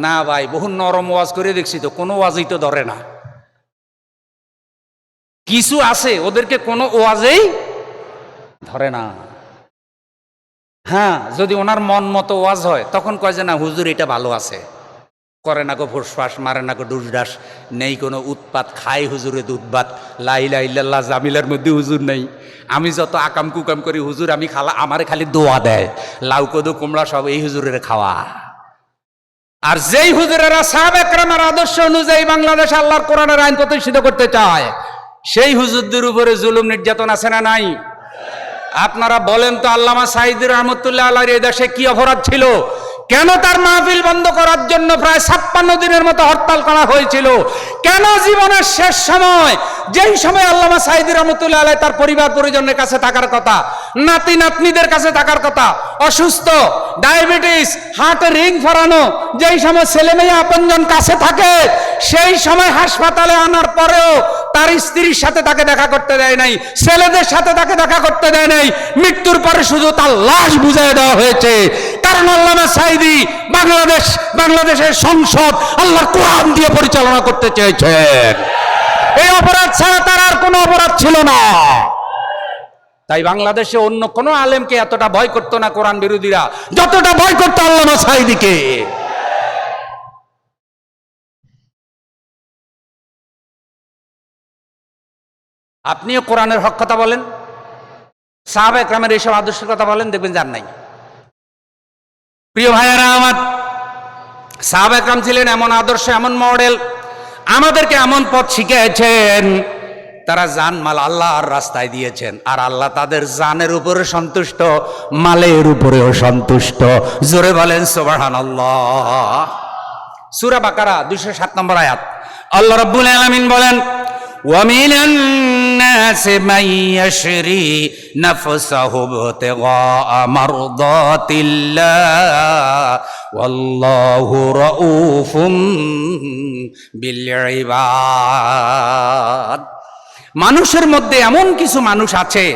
না ভাই, বহু নরম ওয়াজ করে দেখছি তো, কোনো ওয়াজই তো ধরে না। কিছু আছে ওদেরকে কোনো ওয়াজেই ধরে না। হ্যাঁ, যদি ওনার মন মতো ওয়াজ হয় তখন কয় যে না হুজুর এটা ভালো আছে, করে না গো ফুসফাস, মারে না গো ডুসডাস, নেই কোনো উৎপাত, খাই হুজুরে দুধ-ভাত, লা ইলাহা ইল্লাল্লাহ জামিলার মধ্যে হুজুর নেই। আমি যত আকাম কুকাম করি হুজুর আমি আমারে খালি দোয়া দেয়, লাউ কদু কুমড়া সব এই হুজুরের খাওয়া। আর যেই হুজুরেরা সাহাবা একরামের আদর্শ অনুযায়ী বাংলাদেশ আল্লাহর কোরআনের আইন প্রতিষ্ঠিত করতে চায়, সেই হুজুরদের উপরে জুলুম নির্যাতন আছে না নাই? আপনারা বলেন তো, আল্লামা সাঈদী রহমতুল্লাহ আলাইহির এই দেশে কি অপরাধ ছিল? কেন তার মাহফিল বন্ধ করার জন্য প্রায় 56 দিনের মতো হরতাল করা হয়েছিল? কেন জীবনের শেষ সময়, যেই সময় আল্লামা সাঈদী রহমতুল্লাহ আলাইহি তার পরিবার পরিজনের কাছে থাকার কথা, নাতি নাতনিদের কাছে থাকার কথা, অসুস্থ, ডায়াবেটিস, হার্টে রিং ফরানো, যেই সময় ছেলে মেয়ে আপনজন কাছে থাকে, সেই সময় হাসপাতালে আনার পরেও তার স্ত্রীর সাথে তাকে দেখা করতে দেয় নাই, ছেলেদের সাথে তাকে দেখা করতে দেয় নাই। মৃত্যুর পরে শুধু তার লাশ বুঝিয়ে দেওয়া হয়েছে, কারণ আল্লামা সাঈদী বাংলাদেশের সংসদ আল্লাহর কোরআন দিয়ে পরিচালনা করতে চেয়েছেন। এই অপরাধ ছাড়া তার আর কোনো অপরাধ ছিল না। তাই বাংলাদেশে অন্য কোনো আলেমকে এতটা ভয় করতো না কোরআন বিরোধীরা, যতটা ভয় করতো আল্লামা সাঈদীকে। আপনিও কোরআনের হক কথা বলেন, সাহাবা একরামের এইসব আদর্শের কথা বলেন, দেখবেন যার নাই। প্রিয় ভাইয়েরা আমার, সাহাবা একরাম ছিলেন এমন আদর্শ, এমন মডেল, আমাদেরকে এমন পথ শিখিয়েছেন, তারা জান মাল আল্লাহর রাস্তায় দিয়েছেন, আর আল্লাহ তাদের জানের উপরে সন্তুষ্ট, মালের উপরেও সন্তুষ্ট। জোরে বলেন সুবহানাল্লাহ, সূরা বাকারা 207 নম্বর আয়াত। আল্লাহ রাব্বুল আলামিন বলেন, ওয়া মিনান নাসি মান ইয়াশরি নাফসাহু ইবতিগা মারদাতিল্লাহ ওয়াল্লাহু রাউফুম বিল ইবাদ। মানুষের মধ্যে এমন কিছু মানুষ আছে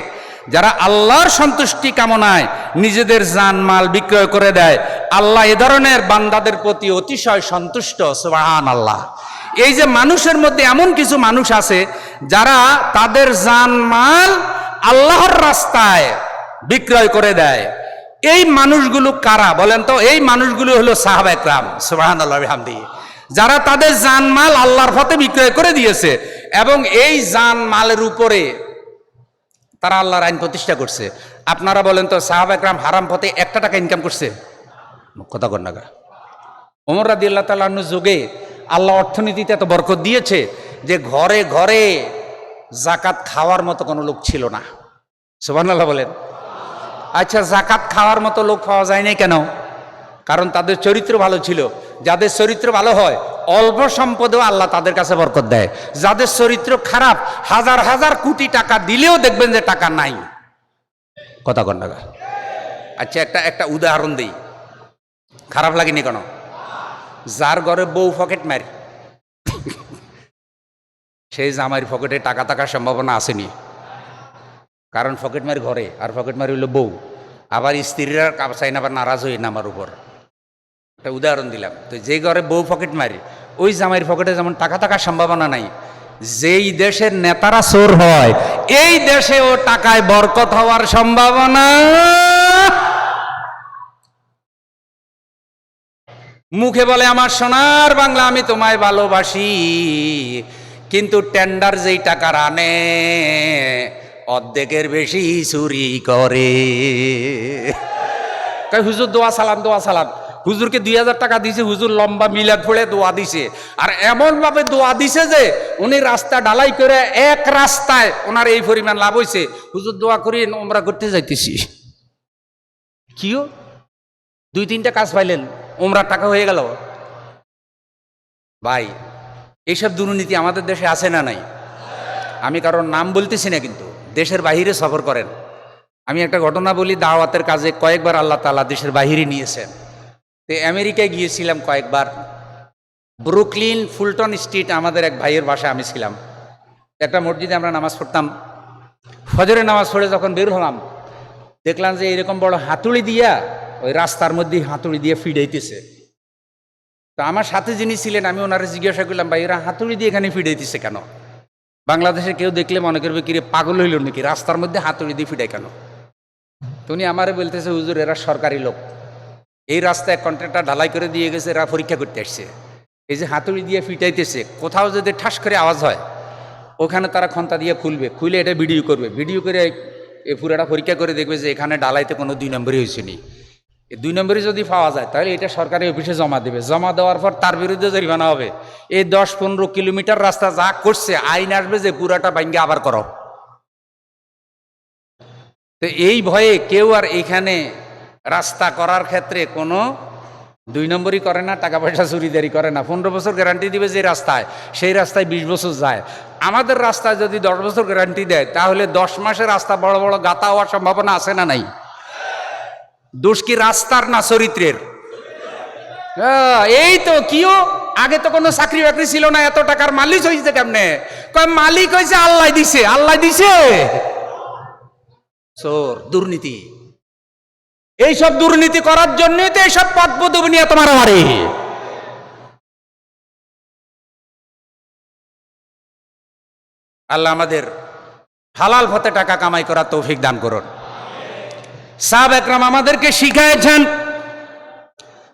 যারা আল্লাহর সন্তুষ্টি কামনায় নিজেদের জানমাল বিক্রয় করে দেয়। আল্লাহ এ ধরনের বান্দাদের প্রতি অতিশয় সন্তুষ্ট। সুবহানাল্লাহ। এই যে মানুষের মধ্যে এমন কিছু মানুষ আছে যারা তাদের জানমাল আল্লাহর রাস্তায় বিক্রয় করে দেয়। এই মানুষগুলো কারা বলেন তো? এই মানুষগুলো হলো সাহাবায়ে কেরাম, সুবহানাল্লাহ বিহামদিহি, যারা তাদের জানমাল আল্লাহর পথে বিক্রয় করে দিয়েছে এবং এই জানমালের উপরে তারা আল্লাহর আইন প্রতিষ্ঠা করছে। আপনারা বলেন তো, সাহাবায়ে কেরাম হারাম পথে একটা টাকা ইনকাম করছে? কথা কন না। ওমর রাদিয়াল্লাহু তাআলা আনহু যুগে আল্লাহ অর্থনীতিতে এত বরকত দিয়েছে যে ঘরে ঘরে জাকাত খাওয়ার মতো কোনো লোক ছিল না। সুবহানাল্লাহ বলেন। আচ্ছা, জাকাত খাওয়ার মতো লোক পাওয়া যায় না কেন? কারণ তাদের চরিত্র ভালো ছিল। যাদের চরিত্র ভালো হয় অল্প সম্পদেও আল্লাহ তাদের কাছে বরকত দেয়। যাদের চরিত্র খারাপ হাজার হাজার কোটি টাকা দিলেও দেখবেন যে টাকা নাই। কথা কন না। আচ্ছা, একটা উদাহরণ দিই, খারাপ লাগেনি কেন? যার ঘরে বউ পকেট মারি, সেই জামাইয়ের পকেটে টাকা থাকার সম্ভাবনা আসেনি। কারণ পকেট মারি ঘরে, আর পকেট মারি হইল বউ। আবার স্ত্রীরা চাই না, আবার নারাজ হই না আমার উপর। একটা উদাহরণ দিলাম। তো যে ঘরে বউ পকেট মারি, ওই জামাইয়ের পকেটে যেমন টাকা থাকার সম্ভাবনা নাই, যেই দেশের নেতারা চোর হয় এই দেশেও টাকায় বরকত হওয়ার সম্ভাবনা। মুখে বলে আমার সোনার বাংলা, আমি তোমায় ভালোবাসি, কিন্তু টেন্ডার যেই টাকার আনে অর্ধেকের বেশি চুরি করে। হুজুর দোয়া সালাম, দোয়া সালাম। হুজুরকে 2000 টাকা দিয়েছে, হুজুর লম্বা মিলাদ পড়ে দোয়া দিছে, আর এমন ভাবে দোয়া দিছে যে উনি রাস্তা ঢালাই করে এক রাস্তায় ওনার এই পরিমাণ লাভ হয়েছে। হুজুর দোয়া করি ওমরা করতে যাইতেছি, কিও 2-3টা কাজ পাইলেন, ওমরার টাকা হয়ে গেল। ভাই, এইসব দুর্নীতি আমাদের দেশে আছে না নাই? আমি কারোর নাম বলতেছি না, কিন্তু দেশের বাহিরে সফর করেন। আমি একটা ঘটনা বলি, দাওয়াতের কাজে কয়েকবার আল্লাহ তাআলা দেশের বাহিরে নিয়েছেন। তো আমেরিকায় গিয়েছিলাম কয়েকবার। ব্রুকলিন ফুলটন স্ট্রিট আমাদের এক ভাইয়ের বাসায় আমি ছিলাম। একটা মসজিদে আমরা নামাজ পড়তাম। ফজরের নামাজ পড়ে যখন বের হলাম, দেখলাম যে এরকম বড় হাতুড়ি দিয়া ওই রাস্তার মধ্যে হাতুড়ি দিয়ে ফিডাইতেছে। তো আমার সাথে যিনি ছিলেন, আমি ওনারে জিজ্ঞাসা করলাম, ভাই এরা হাতুড়ি দিয়ে এখানে ফিডাইতেছে কেন? বাংলাদেশে কেউ দেখলে মনে করবে কিরে পাগল হইল নাকি, রাস্তার মধ্যে হাতুড়ি দিয়ে ফিডাই কেন? তো উনি আমারে বলতেছে, হুজুর এরা সরকারি লোক, এই রাস্তায় কন্ট্রাক্টর ঢালাই করে দিয়ে গেছে, এরা পরীক্ষা করতে আসছে। এই যে হাতুড়ি দিয়ে ফিটাইতেছে, কোথাও যদি ঠাস করে আওয়াজ হয় ওখানে তারা খন্তা দিয়ে খুলবে, খুলে এটা ভিডিও করবে, ভিডিও করে এ পুরাটা পরীক্ষা করে দেখবে যে এখানে ডালাইতে কোনো 2 নম্বরই হয়েছে নি। 2 নম্বরই যদি পাওয়া যায় তাহলে এটা সরকারি অফিসে জমা দেবে। জমা দেওয়ার পর তার বিরুদ্ধে জরিমানা হবে। এই 10-15 কিলোমিটার রাস্তা যা করছে, আইন আসবে যে পুরাটা ভাঙ্গে আবার করো। তো এই ভয়ে কেউ আর এখানে রাস্তা করার ক্ষেত্রে কোনো 2 নম্বরই করে না, টাকা পয়সা চুরিদারি করে না। 15 বছর গ্যারান্টি দিবে যে রাস্তায়, সেই রাস্তায় 20 বছর যায়। আমাদের রাস্তায় যদি 10 বছর গ্যারান্টি দেয়, তাহলে 10 মাসের রাস্তা বড় বড় গাতা হওয়ার সম্ভাবনা আছে না নাই? দোষ কি রাস্তার না চরিত্রের? এই তো কিও, আগে তো কোনো চাকরি বাকরি ছিল না, এত টাকার মালিক হয়েছে কেমনে? কয় মালিক হয়েছে আল্লাহ দিছে। আল্লাহ দিছে? চোর, দুর্নীতি। এইসব দুর্নীতি করার জন্যই তো এইসব পদ পদবি নিয়ে তোমার মারে। আল্লাহ আমাদের হালাল পথে টাকা কামাই করার তৌফিক দান করুন। সাহাবা একরাম আমাদেরকে শিখিয়েছেন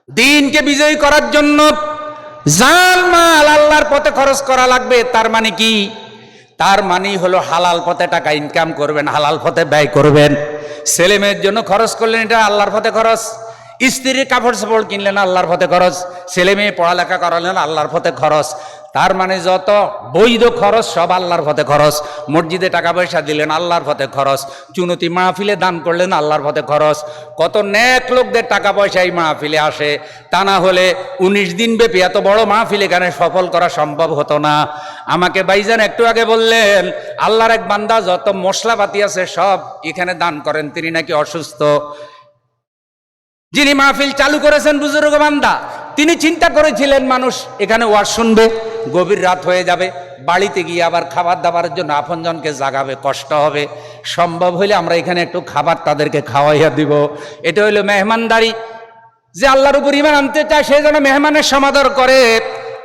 দ্বীনকে বিজয়ী করার জন্য জান মাল আল্লাহর পথে খরচ করা লাগবে। তার মানে কি? তার মানেই হলো হালাল পথে টাকা ইনকাম করবেন, হালাল পথে ব্যয় করবেন। ছেলে মেয়ের জন্য খরচ করলেন, এটা আল্লাহর পথে খরচ। স্ত্রীর কাপড় চোপড় কিনলেন, আল্লাহর পথে খরচ। ছেলে মেয়ে পড়ালেখা করালেন, আল্লাহর পথে খরচ। তার মানে যত বৈধ খরচ সব আল্লাহর পথে খরচ। মসজিদে টাকা পয়সা দিলেন আল্লাহর পথে খরচ, চুনতি মাহফিলে দান করলেন আল্লাহর পথে খরচ। কত নেক লোকদের টাকা পয়সা এই মাহফিলে আসে, তা না হলে 19 দিন ব্যাপী এত বড় মাহফিল এখানে সফল করা সম্ভব হতো না। আমাকে ভাইজান একটু আগে বললেন আল্লাহর এক বান্দা যত মশলাপাতি আছে সব এখানে দান করেন, তিনি নাকি অসুস্থ। যিনি মাহফিল চালু করেছেন বুজুর্গ বান্দা, তিনি চিন্তা করেছিলেন মানুষ এখানে ওয়াজ শুনবে, গভীর রাত হয়ে যাবে, বাড়িতে গিয়ে আবার খাবার দাবারের জন্য আপনজনকে জাগাবে, কষ্ট হবে। সম্ভব হইলে আমরা এখানে একটু খাবার তাদেরকে খাওয়াইয়া দিব। এটা হইল মেহমানদারি। যে আল্লাহর উপর ঈমান আনতে চায় সে যেন মেহমানের সমাদর করে।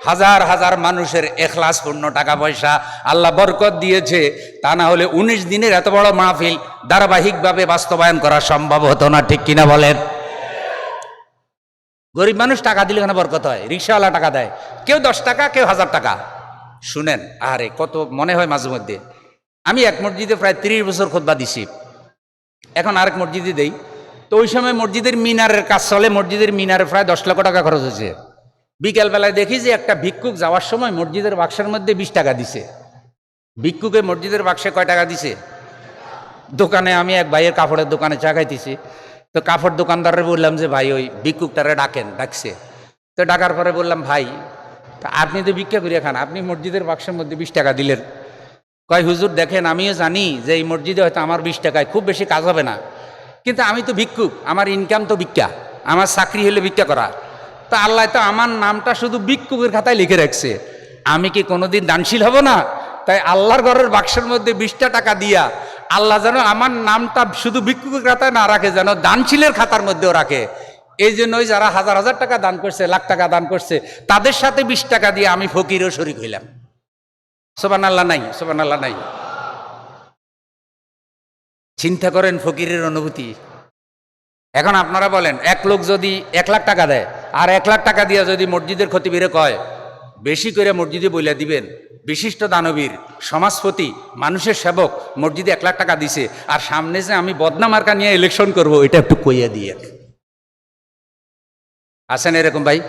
হাজার হাজার মানুষের এখলাসপূর্ণ টাকা পয়সা আল্লাহ বরকত দিয়েছে, তা না হলে 19 দিনের এত বড় মাহফিল ধারাবাহিকভাবে বাস্তবায়ন করা সম্ভব হতো না। ঠিক কিনা বলেন? গরিব মানুষ টাকা দিলে কেন বরকত হয়? রিক্সাওয়ালা টাকা দেয়, কেউ 10 টাকা, কেউ 1000 টাকা। শুনেন, আরে কত মনে হয় মাঝে মধ্যে। আমি এক মসজিদে প্রায় 30 বছর খুতবা দিছি, এখন আরেক মসজিদে দেই। তো ওই সময় মসজিদের মিনারের কাজ চলে, মসজিদের মিনারে প্রায় 10 লক্ষ টাকা খরচ হয়েছে। বিকেলবেলায় দেখি যে একটা ভিক্ষুক যাওয়ার সময় মসজিদের বাক্সের মধ্যে 20 টাকা দিছে। ভিক্ষুকে মসজিদের বাক্সে কয় টাকা দিছে? দোকানে আমি এক ভাইয়ের কাপড়ের দোকানে চা খাইতেছি, তো কাপড় দোকানদারে বললাম যে ভাই ওই ভিক্ষুকটারে ডাকেন। ডাকছে, তো ডাকার পরে বললাম ভাই আপনি তো ভিক্ষা করিয়া খান, আপনি মসজিদের বাক্সের মধ্যে 20 টাকা দিলেন। কয় হুজুর দেখেন আমিও জানি যে এই মসজিদে হয়তো আমার 20 টাকায় খুব বেশি কাজ হবে না, কিন্তু আমি তো ভিক্ষুক, আমার ইনকাম তো ভিক্ষা, আমার চাকরি হলে ভিক্ষা করা। তা আল্লাহ তো আমার নামটা শুধু ভিক্ষুকের খাতায় লিখে রাখছে, আমি কি কোনোদিন দানশীল হব না? তাই আল্লাহর ঘরের বাক্সের মধ্যে 20টা টাকা দিয়া আল্লাহ যেন আমার নামটা শুধু ভিক্ষুকের খাতায় না রাখে, যেন দানশীলের খাতার মধ্যেও রাখে। এই জন্যই যারা হাজার হাজার টাকা দান করছে, লাখ টাকা দান করছে, তাদের সাথে 20 টাকা দিয়ে আমি ফকিরও শরীক হইলাম। সুবহানাল্লাহ নাই? সুবহানাল্লাহ নাই? চিন্তা করেন ফকিরের অনুভূতি। এখন আপনারা বলেন, এক লোক যদি 1 লাখ টাকা দেয় আর 1 লাখ টাকা দিয়ে যদি মসজিদের খতিবেরে কয় বেশি করে মসজিদে বইলা দিবেন, বিশিষ্ট দানবীর, সমাজপতি, মানুষের সেবক মসজিদে 1 লাখ টাকা দিছে, আর সামনে যে আমি বদনা মার্কা নিয়ে ইলেকশন করব, এটা একটু কইয়া দিয়ে। আছেন এরকম ভাই?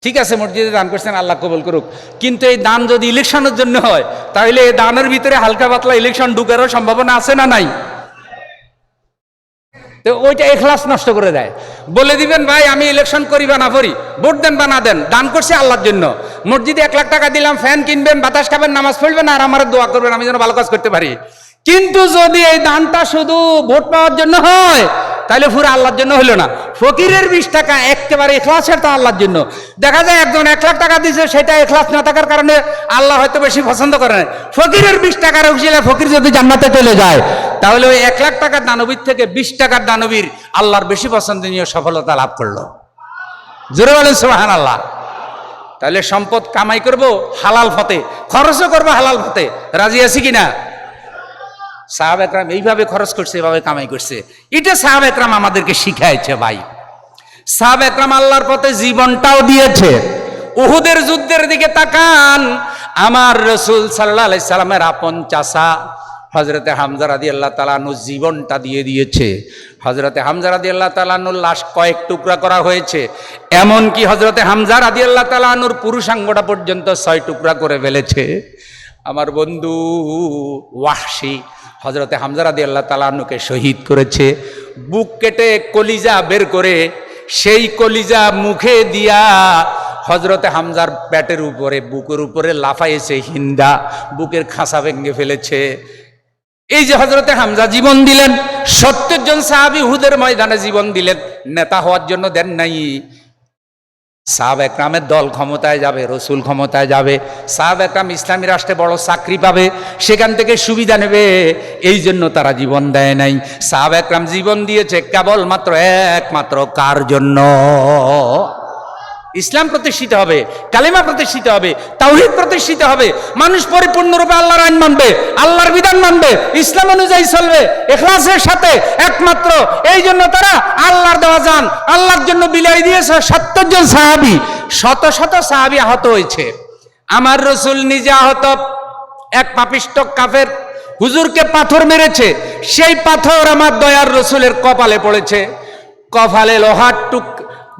ঠিক আছে, মসজিদে দান করছেন, আল্লাহ কবুল করুক, কিন্তু এই দান যদি ইলেকশনের জন্য হয় তাহলে এই দানের ভিতরে হালকা পাতলা ইলেকশন ঢুকারও সম্ভাবনা আছে না নাই? তো ওইটা এখলাস নষ্ট করে দেয়। বলে দিবেন ভাই আমি ইলেকশন করি বা না করি, ভোট দেন বা না দেন, দান করছে আল্লাহর জন্য। মসজিদে 1 লাখ টাকা দিলাম, ফ্যান কিনবেন, বাতাস খাবেন, নামাজ পড়বেন আর আমার দোয়া করবেন আমি যেন ভালো কাজ করতে পারি। কিন্তু যদি এই দানটা শুধু ভোট পাওয়ার জন্য হয় তাহলে পুরো আল্লাহর জন্য হলো না। ফকিরের 20 টাকা একেবারে এখলাসের তো আল্লাহর জন্য। দেখা যায় একজন 1 লাখ টাকা দিচ্ছে, সেটা এখলাস না থাকার কারণে আল্লাহ হয়তো বেশি পছন্দ করে না। ফকিরের 20 টাকার উচিলে ফকির যদি জান্নাতে চলে যায় তাহলে ওই 1 লাখ টাকার দানবীর থেকে 20 টাকার দানবীর আল্লাহর বেশি পছন্দনীয় সফলতা লাভ করলো। জোরে বলেন সুবহানাল্লাহ। তাহলে সম্পদ কামাই করব হালাল পথে, খরচও করবো হালাল পথে, রাজি আছি কিনা? সাহাবা একরাম এইভাবে খরচ করছে, এভাবে কামাই করছে। এটা সাহাবা একরাম আমাদেরকে শিখাইছে ভাই। সাহাবা একরাম আল্লাহর পথে জীবনটাও দিয়েছে। উহুদের যুদ্ধের দিকে তাকান, আমার রাসূল সাল্লাল্লাহু আলাইহি সাল্লামের আপন চাচা হযরতে হামজা রাদিয়াল্লাহু তাআলা আনহু জীবনটা দিয়ে দিয়েছে। হযরতে হামজা রাদিয়াল্লাহু তাআলা আনহুর লাশ কয়েক টুকরা করা হয়েছে, এমনকি হযরতে হামজা রাদিয়াল্লাহু তাআলা আনহুর পুরুষাঙ্গটা পর্যন্ত 6 টুকরা করে ফেলেছে। আমার বন্ধু ওয়াহশী হযরতে হামজা রাদিয়াল্লাহু তাআলা আনহুকে শহীদ করেছে। বুক কেটে কলিজা বের করে সেই কলিজা মুখে দিয়া হযরতে হামজার পেটের উপরে, বুকের উপরে লাফাইছে হিন্দা, বুকের খাঁচা ভেঙে ফেলেছে। এই যে হযরতে হামজা জীবন দিলেন, 70 জন সাহাবী উহুদের ময়দানে জীবন দিলেন, নেতা হওয়ার জন্য দেন নাই। সাহাবা একরামের দল ক্ষমতায় যাবে, রসুল ক্ষমতায় যাবে, সাহাবা একরাম ইসলামী রাষ্ট্রে বড় চাকরি পাবে, সেখান থেকে সুবিধা নেবে, এই জন্য তারা জীবন দেয় নাই। সাহাবা একরাম জীবন দিয়েছে কেবলমাত্র একমাত্র কার জন্য? ইসলাম প্রতিষ্ঠিত হবে, কালেমা প্রতিষ্ঠিত হবে, তাওহীদ প্রতিষ্ঠিত হবে, মানুষ পরিপূর্ণরূপে আল্লাহর আইন মানবে, আল্লাহর বিধান মানবে, ইসলাম অনুযায়ী চলবে ইখলাসের সাথে একমাত্র। এই জন্য তারা আল্লাহর দেওয়া জান আল্লাহর জন্য বিলাই দিয়েছে। 70 জন সাহাবী, শত শত সাহাবী আহত হয়েছে। আমার রাসূল নিজে আহত, এক পাপিষ্ঠ কাফের হুজুরকে পাথর মেরেছে, সেই পাথর আমার দয়ার রাসূলের কপালে পড়েছে, কপালে লোহার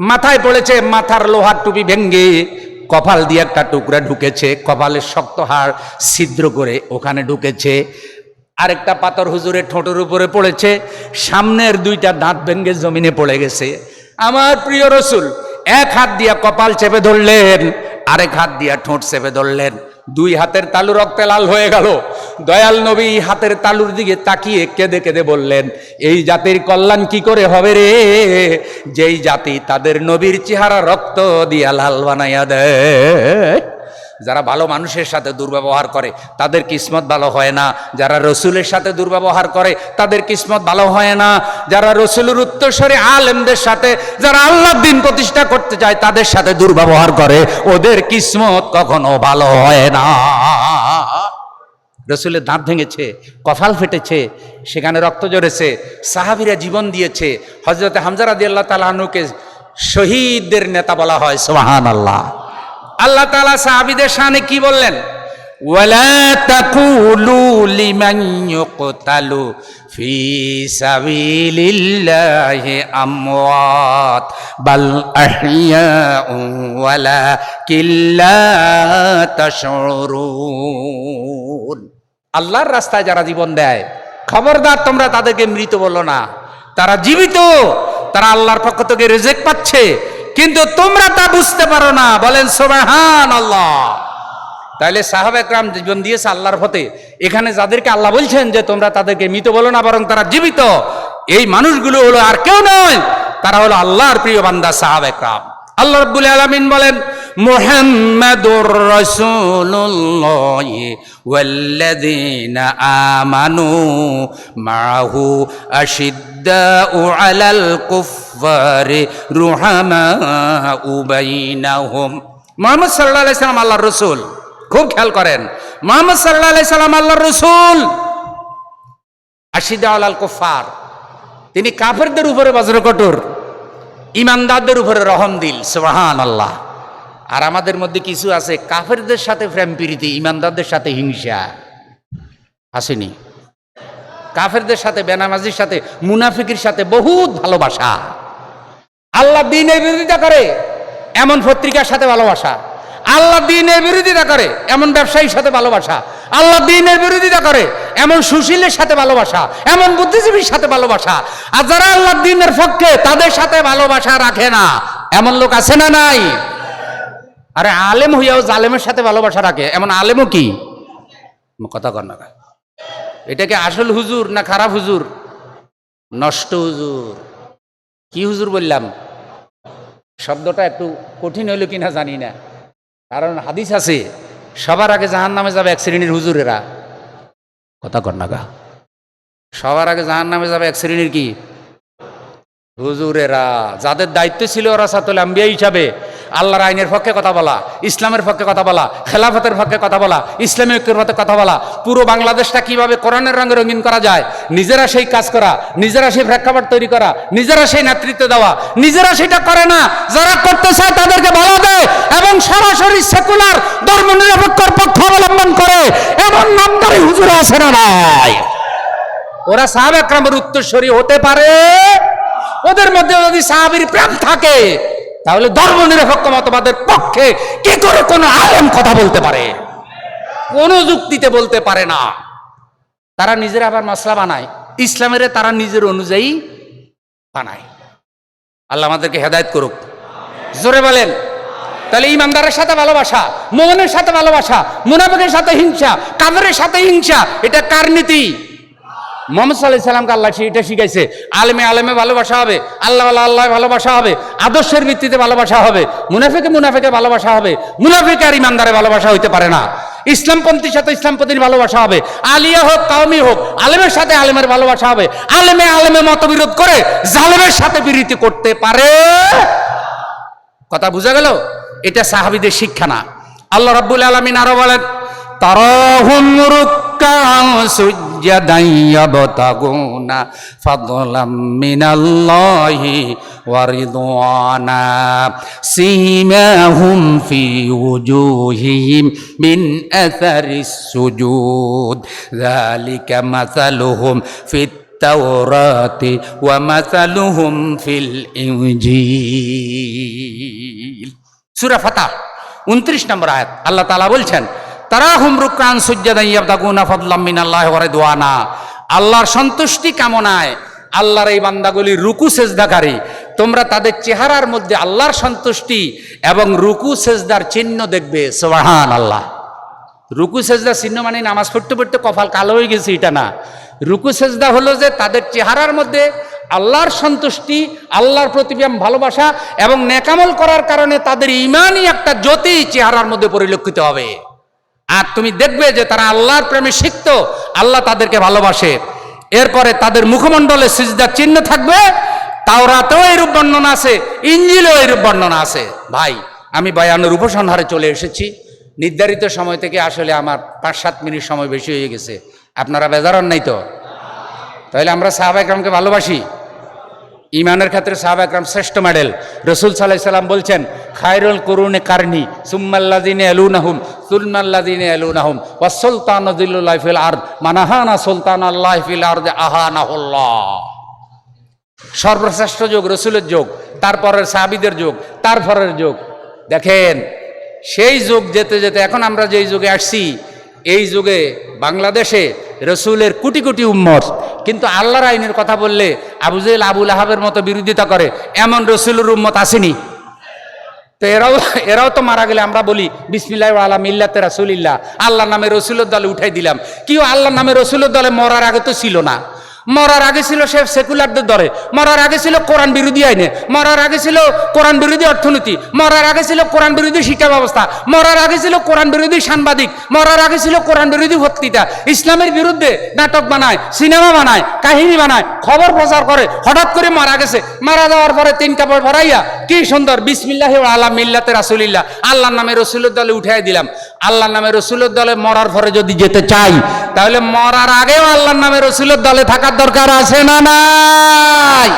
মাথায় পড়েছে, মাথার লোহার টুপি ভেঙ্গে কপাল দিয়ে একটা টুকরা ঢুকেছে, কপালের শক্ত হাড় ছিদ্র করে ওখানে ঢুকেছে। আরেকটা পাথর হুজুরের ঠোঁটের উপরে পড়েছে, সামনের দুইটা দাঁত ভেঙে জমিনে পড়ে গেছে। আমার প্রিয় রসুল এক হাত দিয়া কপাল চেপে ধরলেন, আরেক হাত দিয়া ঠোঁট চেপে ধরলেন, দুই হাতের তালু রক্তে লাল হয়ে গেল। দয়াল নবী হাতের তালুর দিকে তাকিয়ে কেঁদে কেঁদে বললেন, এই জাতির কল্যাণ কি করে হবে রে, যেই জাতি তাদের নবীর চেহারা রক্ত দিয়া লাল বানাইয়া দেয়। যারা ভালো মানুষের সাথে দুর্ব্যবহার করে তাদের কিসমত ভালো হয় না, যারা রসুলের সাথে দুর্ব্যবহার করে তাদের কিসমত ভালো হয় না, যারা রসুলের উত্তরসূরি আলেমদের সাথে, যারা আল্লাহর দ্বীন প্রতিষ্ঠা করতে চায় তাদের সাথে দুর্ব্যবহার করে, ওদের কিসমত কখনো ভালো হয় না। রসুলের দাঁত ভেঙেছে, কপাল ফেটেছে, সেখানে রক্ত ঝরেছে, সাহাবীরা জীবন দিয়েছে। হযরত হামজা রাদিয়াল্লাহু তাআলা আনহুকে শহীদদের নেতা বলা হয়, সুবহানাল্লাহ। আল্লাহ তাআলা সাহাবীদের শানে কি বললেন? ওয়ালা তাকুলু লিমান ইউকতালু ফি সাবিলিল্লাহি আমওয়াত বাল আহইয়াউ ওয়ালাকিন লা তাশউরুন। আল্লাহর রাস্তায় যারা জীবন দেয়, খবরদার তোমরা তাদেরকে মৃত বলো না, তারা জীবিত, তারা আল্লাহর পক্ষ থেকে রিজিক পাচ্ছে, কিন্তু তোমরা তা বুঝতে পারো না। বলেন সুবহানাল্লাহ। তাহলে সাহাবা کرام জীবন দিয়েছে আল্লাহর পথে, এখানে যাদেরকে আল্লাহ বলছেন যে তোমরা তাদেরকে মৃত বলো না, বরং তারা জীবিত, এই মানুষগুলো হলো আর কেউ নয়, তারা হলো আল্লাহর প্রিয় বান্দা সাহাবা کرام। আল্লাহ রাব্বুল আলামিন বলেন, মুহাম্মাদুর রাসূলুল্লাহ ওয়াল্লাযীনা আমানু মাআহু আশিদ্দাউ আলাল কুফফারি রুহামাউ বাইনাহুম। মুহাম্মদ সাল্লাল্লাহু আলাইহি সাল্লাম আল্লাহর রাসূল, খুব খেয়াল করেন, মুহাম্মদ সাল্লাল্লাহু আলাইহি সাল্লাম আল্লাহর রাসূল। আশিদ্দাউ আলাল কুফফার, তিনি কাফেরদের উপরে বজ্রকঠোর, ইমানদারদের উপরে রহমদিল, সুবহানাল্লাহ। আর আমাদের মধ্যে কিছু আছে কাফেরদের সাথে প্রেম প্রীতি, ইমানদারদের সাথে হিংসা, আসেনি? কাফেরদের সাথে, বেনামাজির সাথে, মুনাফিকের সাথে বহুত ভালোবাসা। আল্লাহ দ্বীনের বিরোধিতা করে এমন পত্রিকার সাথে ভালোবাসা, আল্লাহ দ্বীনের বিরোধিতা করে এমন ব্যবসায়ীর সাথে ভালোবাসা, আল্লাহ দ্বীনের বিরোধিতা করে এমন সুশীলের সাথে ভালোবাসা, এমন বুদ্ধিজীবীর সাথে ভালোবাসা। আর যারা আল্লাহ দ্বীনের পক্ষে তাদের সাথে ভালোবাসা রাখে না, এমন লোক আছে না নাই? আরে আলেম হইয়াও জালেমের সাথে ভালোবাসা রাখে, এমন আলেমও কি? কথা কর না, এটাকে আসল হুজুর না খারাপ হুজুর? নষ্ট হুজুর। কি হুজুর বললাম? শব্দটা একটু কঠিন হইল কিনা জানি না, কারণ হাদিস আছে সবার আগে জাহান্নামে যাবে এক শ্রেণীর হুজুরেরা। কথা কর না গা, সবার আগে জাহান্নামে যাবে এক শ্রেণীর কি? হুজুরেরা, যাদের দায়িত্ব ছিল ওরাসাতুল আম্বিয়া হিসাবে আল্লাহর আইনের পক্ষে কথা বলা, ইসলামের পক্ষে কথা বলা, খেলাফতের পক্ষে কথা বলা, ইসলামী ঐক্যের পক্ষে কথা বলা, পুরো বাংলাদেশটা কিভাবে কোরআনের রঙে রঙিন করা যায়, নিজেরা সেই কাজ করা, নিজেরা সেই প্রেক্ষাপট তৈরি করা, নিজেরা সেই নেতৃত্ব দেওয়া, নিজেরা সেটা করে না, যারা করতে চায় তাদেরকে বলা দেয় এবং সরাসরি সেকুলার ধর্ম নিরপেক্ষর পক্ষ অবলম্বন করে এমন নামদারি হুজুর আছে না নাই? ওরা সাহাবা একরামের উত্তরসূরি হতে পারে? ওদের মধ্যে যদি সাহাবীর প্রেম থাকে তাহলে ধর্ম নিরপেক্ষ মতবাদের পক্ষে কি করে কোন আলেম কথা বলতে পারে? কোন যুক্তিতে বলতে পারে না। তারা নিজেরা আবার মাসলা বানায়, ইসলামের তারা নিজের অনুযায়ী বানায়। আল্লাহ আমাদেরকে হেদায়েত করুক, জোরে বলেন। তাহলে ইমানদারের সাথে ভালোবাসা, মুমিনের সাথে ভালোবাসা, মুনাফিকের সাথে হিংসা, কাফেরের সাথে হিংসা, এটা কার নীতি? মুহাম্মদ সাল্লাল্লাহু আলাইহি সাল্লামকে আল্লাহ এটা শিখাইছে। আলেমে আলেমে ভালোবাসা হবে, আল্লাহ আল্লাহ ভালোবাসা হবে, আদর্শের ভিত্তিতে ভালোবাসা হবে, মুনাফিকে মুনাফিকে ভালোবাসা হবে। মুনাফিক আর ইমানদারের ভালোবাসা হইতে পারে না। ইসলামপন্থীর সাথে ইসলামপন্থীর ভালোবাসা হবে, আলিয়া হোক কাওমি হোক, আলেমের সাথে আলেমের ভালোবাসা হবে। আলেমে আলেমে মতবিরোধ করে জালেমের সাথে বিরোধী করতে পারে? কথা বুঝা গেল? এটা সাহাবীদের শিক্ষা না। আল্লাহ রাব্বুল আলামিন আরো বলেন, তারাহুম রুক্কান সুজদান ইয়াবতাগুনা ফাদলাম মিনাল্লাহি ওয়া রিদওয়ানা সীমাহুম ফি ওজুহিহিম মিন আসারিস সুজুদ যালিকা মাসালুহুম ফিত তাওরাতি ওয়া মাসালুহুম ফিল ইনজিল। সূরা ফাতহ 29 নম্বর আয়াত আল্লাহ তাআলা বলছেন, তারাহুম রুকআন সুজদান ইয়াবতাগুনা ফাদলাম মিনাল্লাহি ওয়া রিদওয়ানা। আল্লাহর সন্তুষ্টি কামনায় আল্লাহর এই বান্দাগুলি রুকু সেজদাকারী, তোমরা তাদের চেহারার মধ্যে আল্লাহর সন্তুষ্টি এবং রুকু সেজদার চিহ্ন দেখবে। সুবহানাল্লাহ। রুকু সেজদা চিহ্ন মানে নামাজ পড়তে পড়তে কপাল কালো হয়ে গেছে এটা না। রুকু সেজদা হলো যে তাদের চেহারার মধ্যে আল্লাহর সন্তুষ্টি, আল্লাহর প্রতি ভালোবাসা এবং নেকামল করার কারণে তাদের ইমানই একটা জ্যোতি চেহারার মধ্যে পরিলক্ষিত হবে। আর তুমি দেখবে যে তারা আল্লাহর প্রেমে সিক্ত, আল্লাহ তাদেরকে ভালোবাসে। এরপরে তাদের মুখমণ্ডলে সিজদার চিহ্ন থাকবে। তাওরাতেও এরূপ বর্ণনা আছে, ইনজিলেও এরূপ বর্ণনা আছে। ভাই, আমি বয়ানের উপসংহারে চলে এসেছি। নির্ধারিত সময় থেকে আসলে আমার 5-7 মিনিট সময় বেশি হয়ে গেছে। আপনারা বেজার হন নাই তো? তাহলে আমরা সাহাবা একরামকে ভালোবাসি। ইমানের ক্ষেত্রে সাহাবা একরাম শ্রেষ্ঠ মডেল। রাসূল সাল্লাল্লাহু আলাইহি সাল্লাম বলছেন, খায়রুল কুরুনি কারনি সুম্মাল্লাযিনা ইয়ালুনাহুম সুম্মাল্লাযিনা ইয়ালুনাহুম ওয়াস সুলতানু যিল্লুল্লাহি ফিল আরদ মানাহানা সুলতানাল্লাহি ফিল আরদ আহানাহুল্লাহ। সর্বশ্রেষ্ঠ যুগ রাসূলের যুগ, তারপরের সাহাবীদের যুগ, তারপরের যুগ। দেখেন সেই যুগ যেতে যেতে এখন আমরা যেই যুগে আসছি, এই যুগে বাংলাদেশে রসুলের কোটি কোটি উম্মত, কিন্তু আল্লাহর আইনের কথা বললে আবু জেহেল আবু লাহাবের মতো বিরোধিতা করে এমন রসুলের উম্মত আসেনি। তো এরাও তো মারা গেলে আমরা বলি বিসমিল্লাহি ওয়া আলা মিল্লাতি রাসূলিল্লাহ, আল্লাহর নামে রসুলের দলে উঠাই দিলাম। কেউ আল্লাহর নামে রসুলের দলে মরার আগে তো ছিল না। মরার আগে ছিল সে সেকুলারদের দলে, মরার আগে ছিল কোরআন বিরোধী আইনে, মরার আগে ছিল কোরআন বিরোধী অর্থনীতি, মরার আগে ছিল কোরআন বিরোধী শিক্ষা ব্যবস্থা, মরার আগে ছিল কোরআন বিরোধী সাংবাদিক, মরার আগে ছিল কোরআন বিরোধী বক্তৃতা। ইসলামের বিরুদ্ধে নাটক বানায়, সিনেমা বানায়, কাহিনী বানায়, খবর প্রচার করে। হঠাৎ করে মারা গেছে, মারা যাওয়ার পরে 3 কাপড় ভরাইয়া কি সুন্দর বিসমিল্লাহি ওয়া আলা মিল্লাতি রাসূলিল্লাহ, আল্লাহর নামে রসুলের দলে উঠাই দিলাম। আল্লাহর নামে রসুলের দলে মরার পরে যদি যেতে চাই, তাহলে মরার আগেও আল্লাহর নামে রসুলের দলে থাকার দরকার আছে না নাই?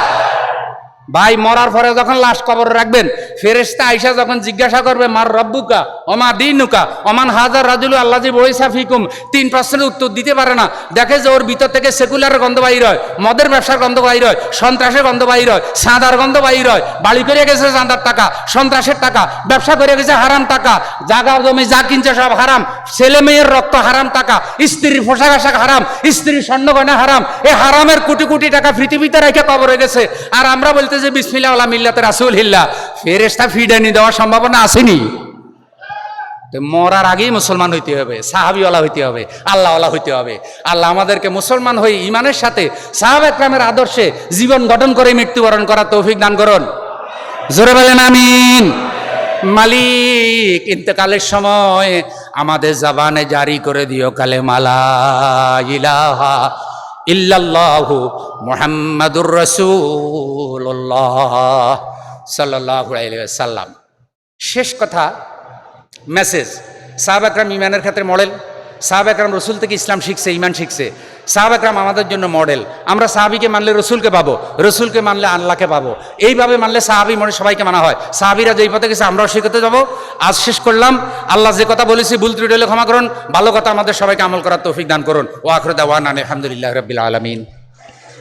ভাই, মরার পরে যখন লাশ কবরে রাখবেন, ফেরেশতা আয়েশা যখন জিজ্ঞাসা করবে মার রব্বুকা ওমা দীনুকা ওমান হাজার রাজুলু আল্লাযী বুইসা ফিকুম, 3 প্রশ্নের উত্তর দিতে পারে না। দেখে যে ওর ভিতর থেকে সেকুলারের গন্ধ বাইর হয়, মদের ব্যবসার গন্ধ বাইর হয়, সন্ত্রাসের গন্ধ বাইর হয়, সাদার গন্ধ বাইর হয়। বাড়ি করে গেছে চাঁদার টাকা, সন্ত্রাসের টাকা, ব্যবসা করে গেছে হারাম টাকা, জায়গা জমি যা কিনছে সব হারাম, ছেলে মেয়ের রক্ত হারাম টাকা, স্ত্রীর পোশাক আশাক হারাম, স্ত্রীর স্বর্ণ গয়না হারাম। এই হারামের কোটি কোটি টাকা পৃথিবীতে রেখে কবরে গেছে। আর আমরা বলতে যে বিসমিল্লাহি ওয়া মিল্লাতি রাসূলিল্লাহ, ফেরেশতা ফিডানি দেওয়ার সম্ভাবনা আসেনি। তো মরার আগেই মুসলমান হইতে হবে, সাহাবীওয়ালা হইতে হবে, আল্লাহওয়ালা হইতে হবে। আল্লাহ আমাদেরকে মুসলমান হয়ে ইমানের সাথে সাহাবা একরামের আদর্শে জীবন গঠন করে মৃত্যুবরণ করার তৌফিক দান করুন। জোরে বলেন আমিন। মালিক, ইন্তেকালের সময় আমাদের জবানে জারি করে দিও কালেমা লা ইলাহা ইল্লাল্লাহু মুহাম্মাদুর রাসূলুল্লাহ সাল্লাল্লাহু আলাইহি ওয়াসাল্লাম। শেষ কথা, মেসেজ। সাহাবা একরাম ইমানের ক্ষেত্রে মডেল। সাহাবা একরাম রসুল থেকে ইসলাম শিখছে, ইমান শিখছে। সাহাবা একরাম আমাদের জন্য মডেল। আমরা সাহাবিকে মানলে রসুলকে পাবো, রসুলকে মানলে আল্লাহকে পাবো। এইভাবে মানলে সাহাবি মনে সবাইকে মানা হয়। সাহাবিরা যেই পথে গেছে আমরাও সেই পথে যাবো। আজ শেষ করলাম। আল্লাহ যে কথা বলেছি ভুল ত্রুটি হলে ক্ষমা করুন, ভালো কথা আমাদের সবাইকে আমল করার তৌফিক দান করুন। ওয়া আখিরু দাওয়ানা আলহামদুলিল্লাহি রাব্বিল আলামিন।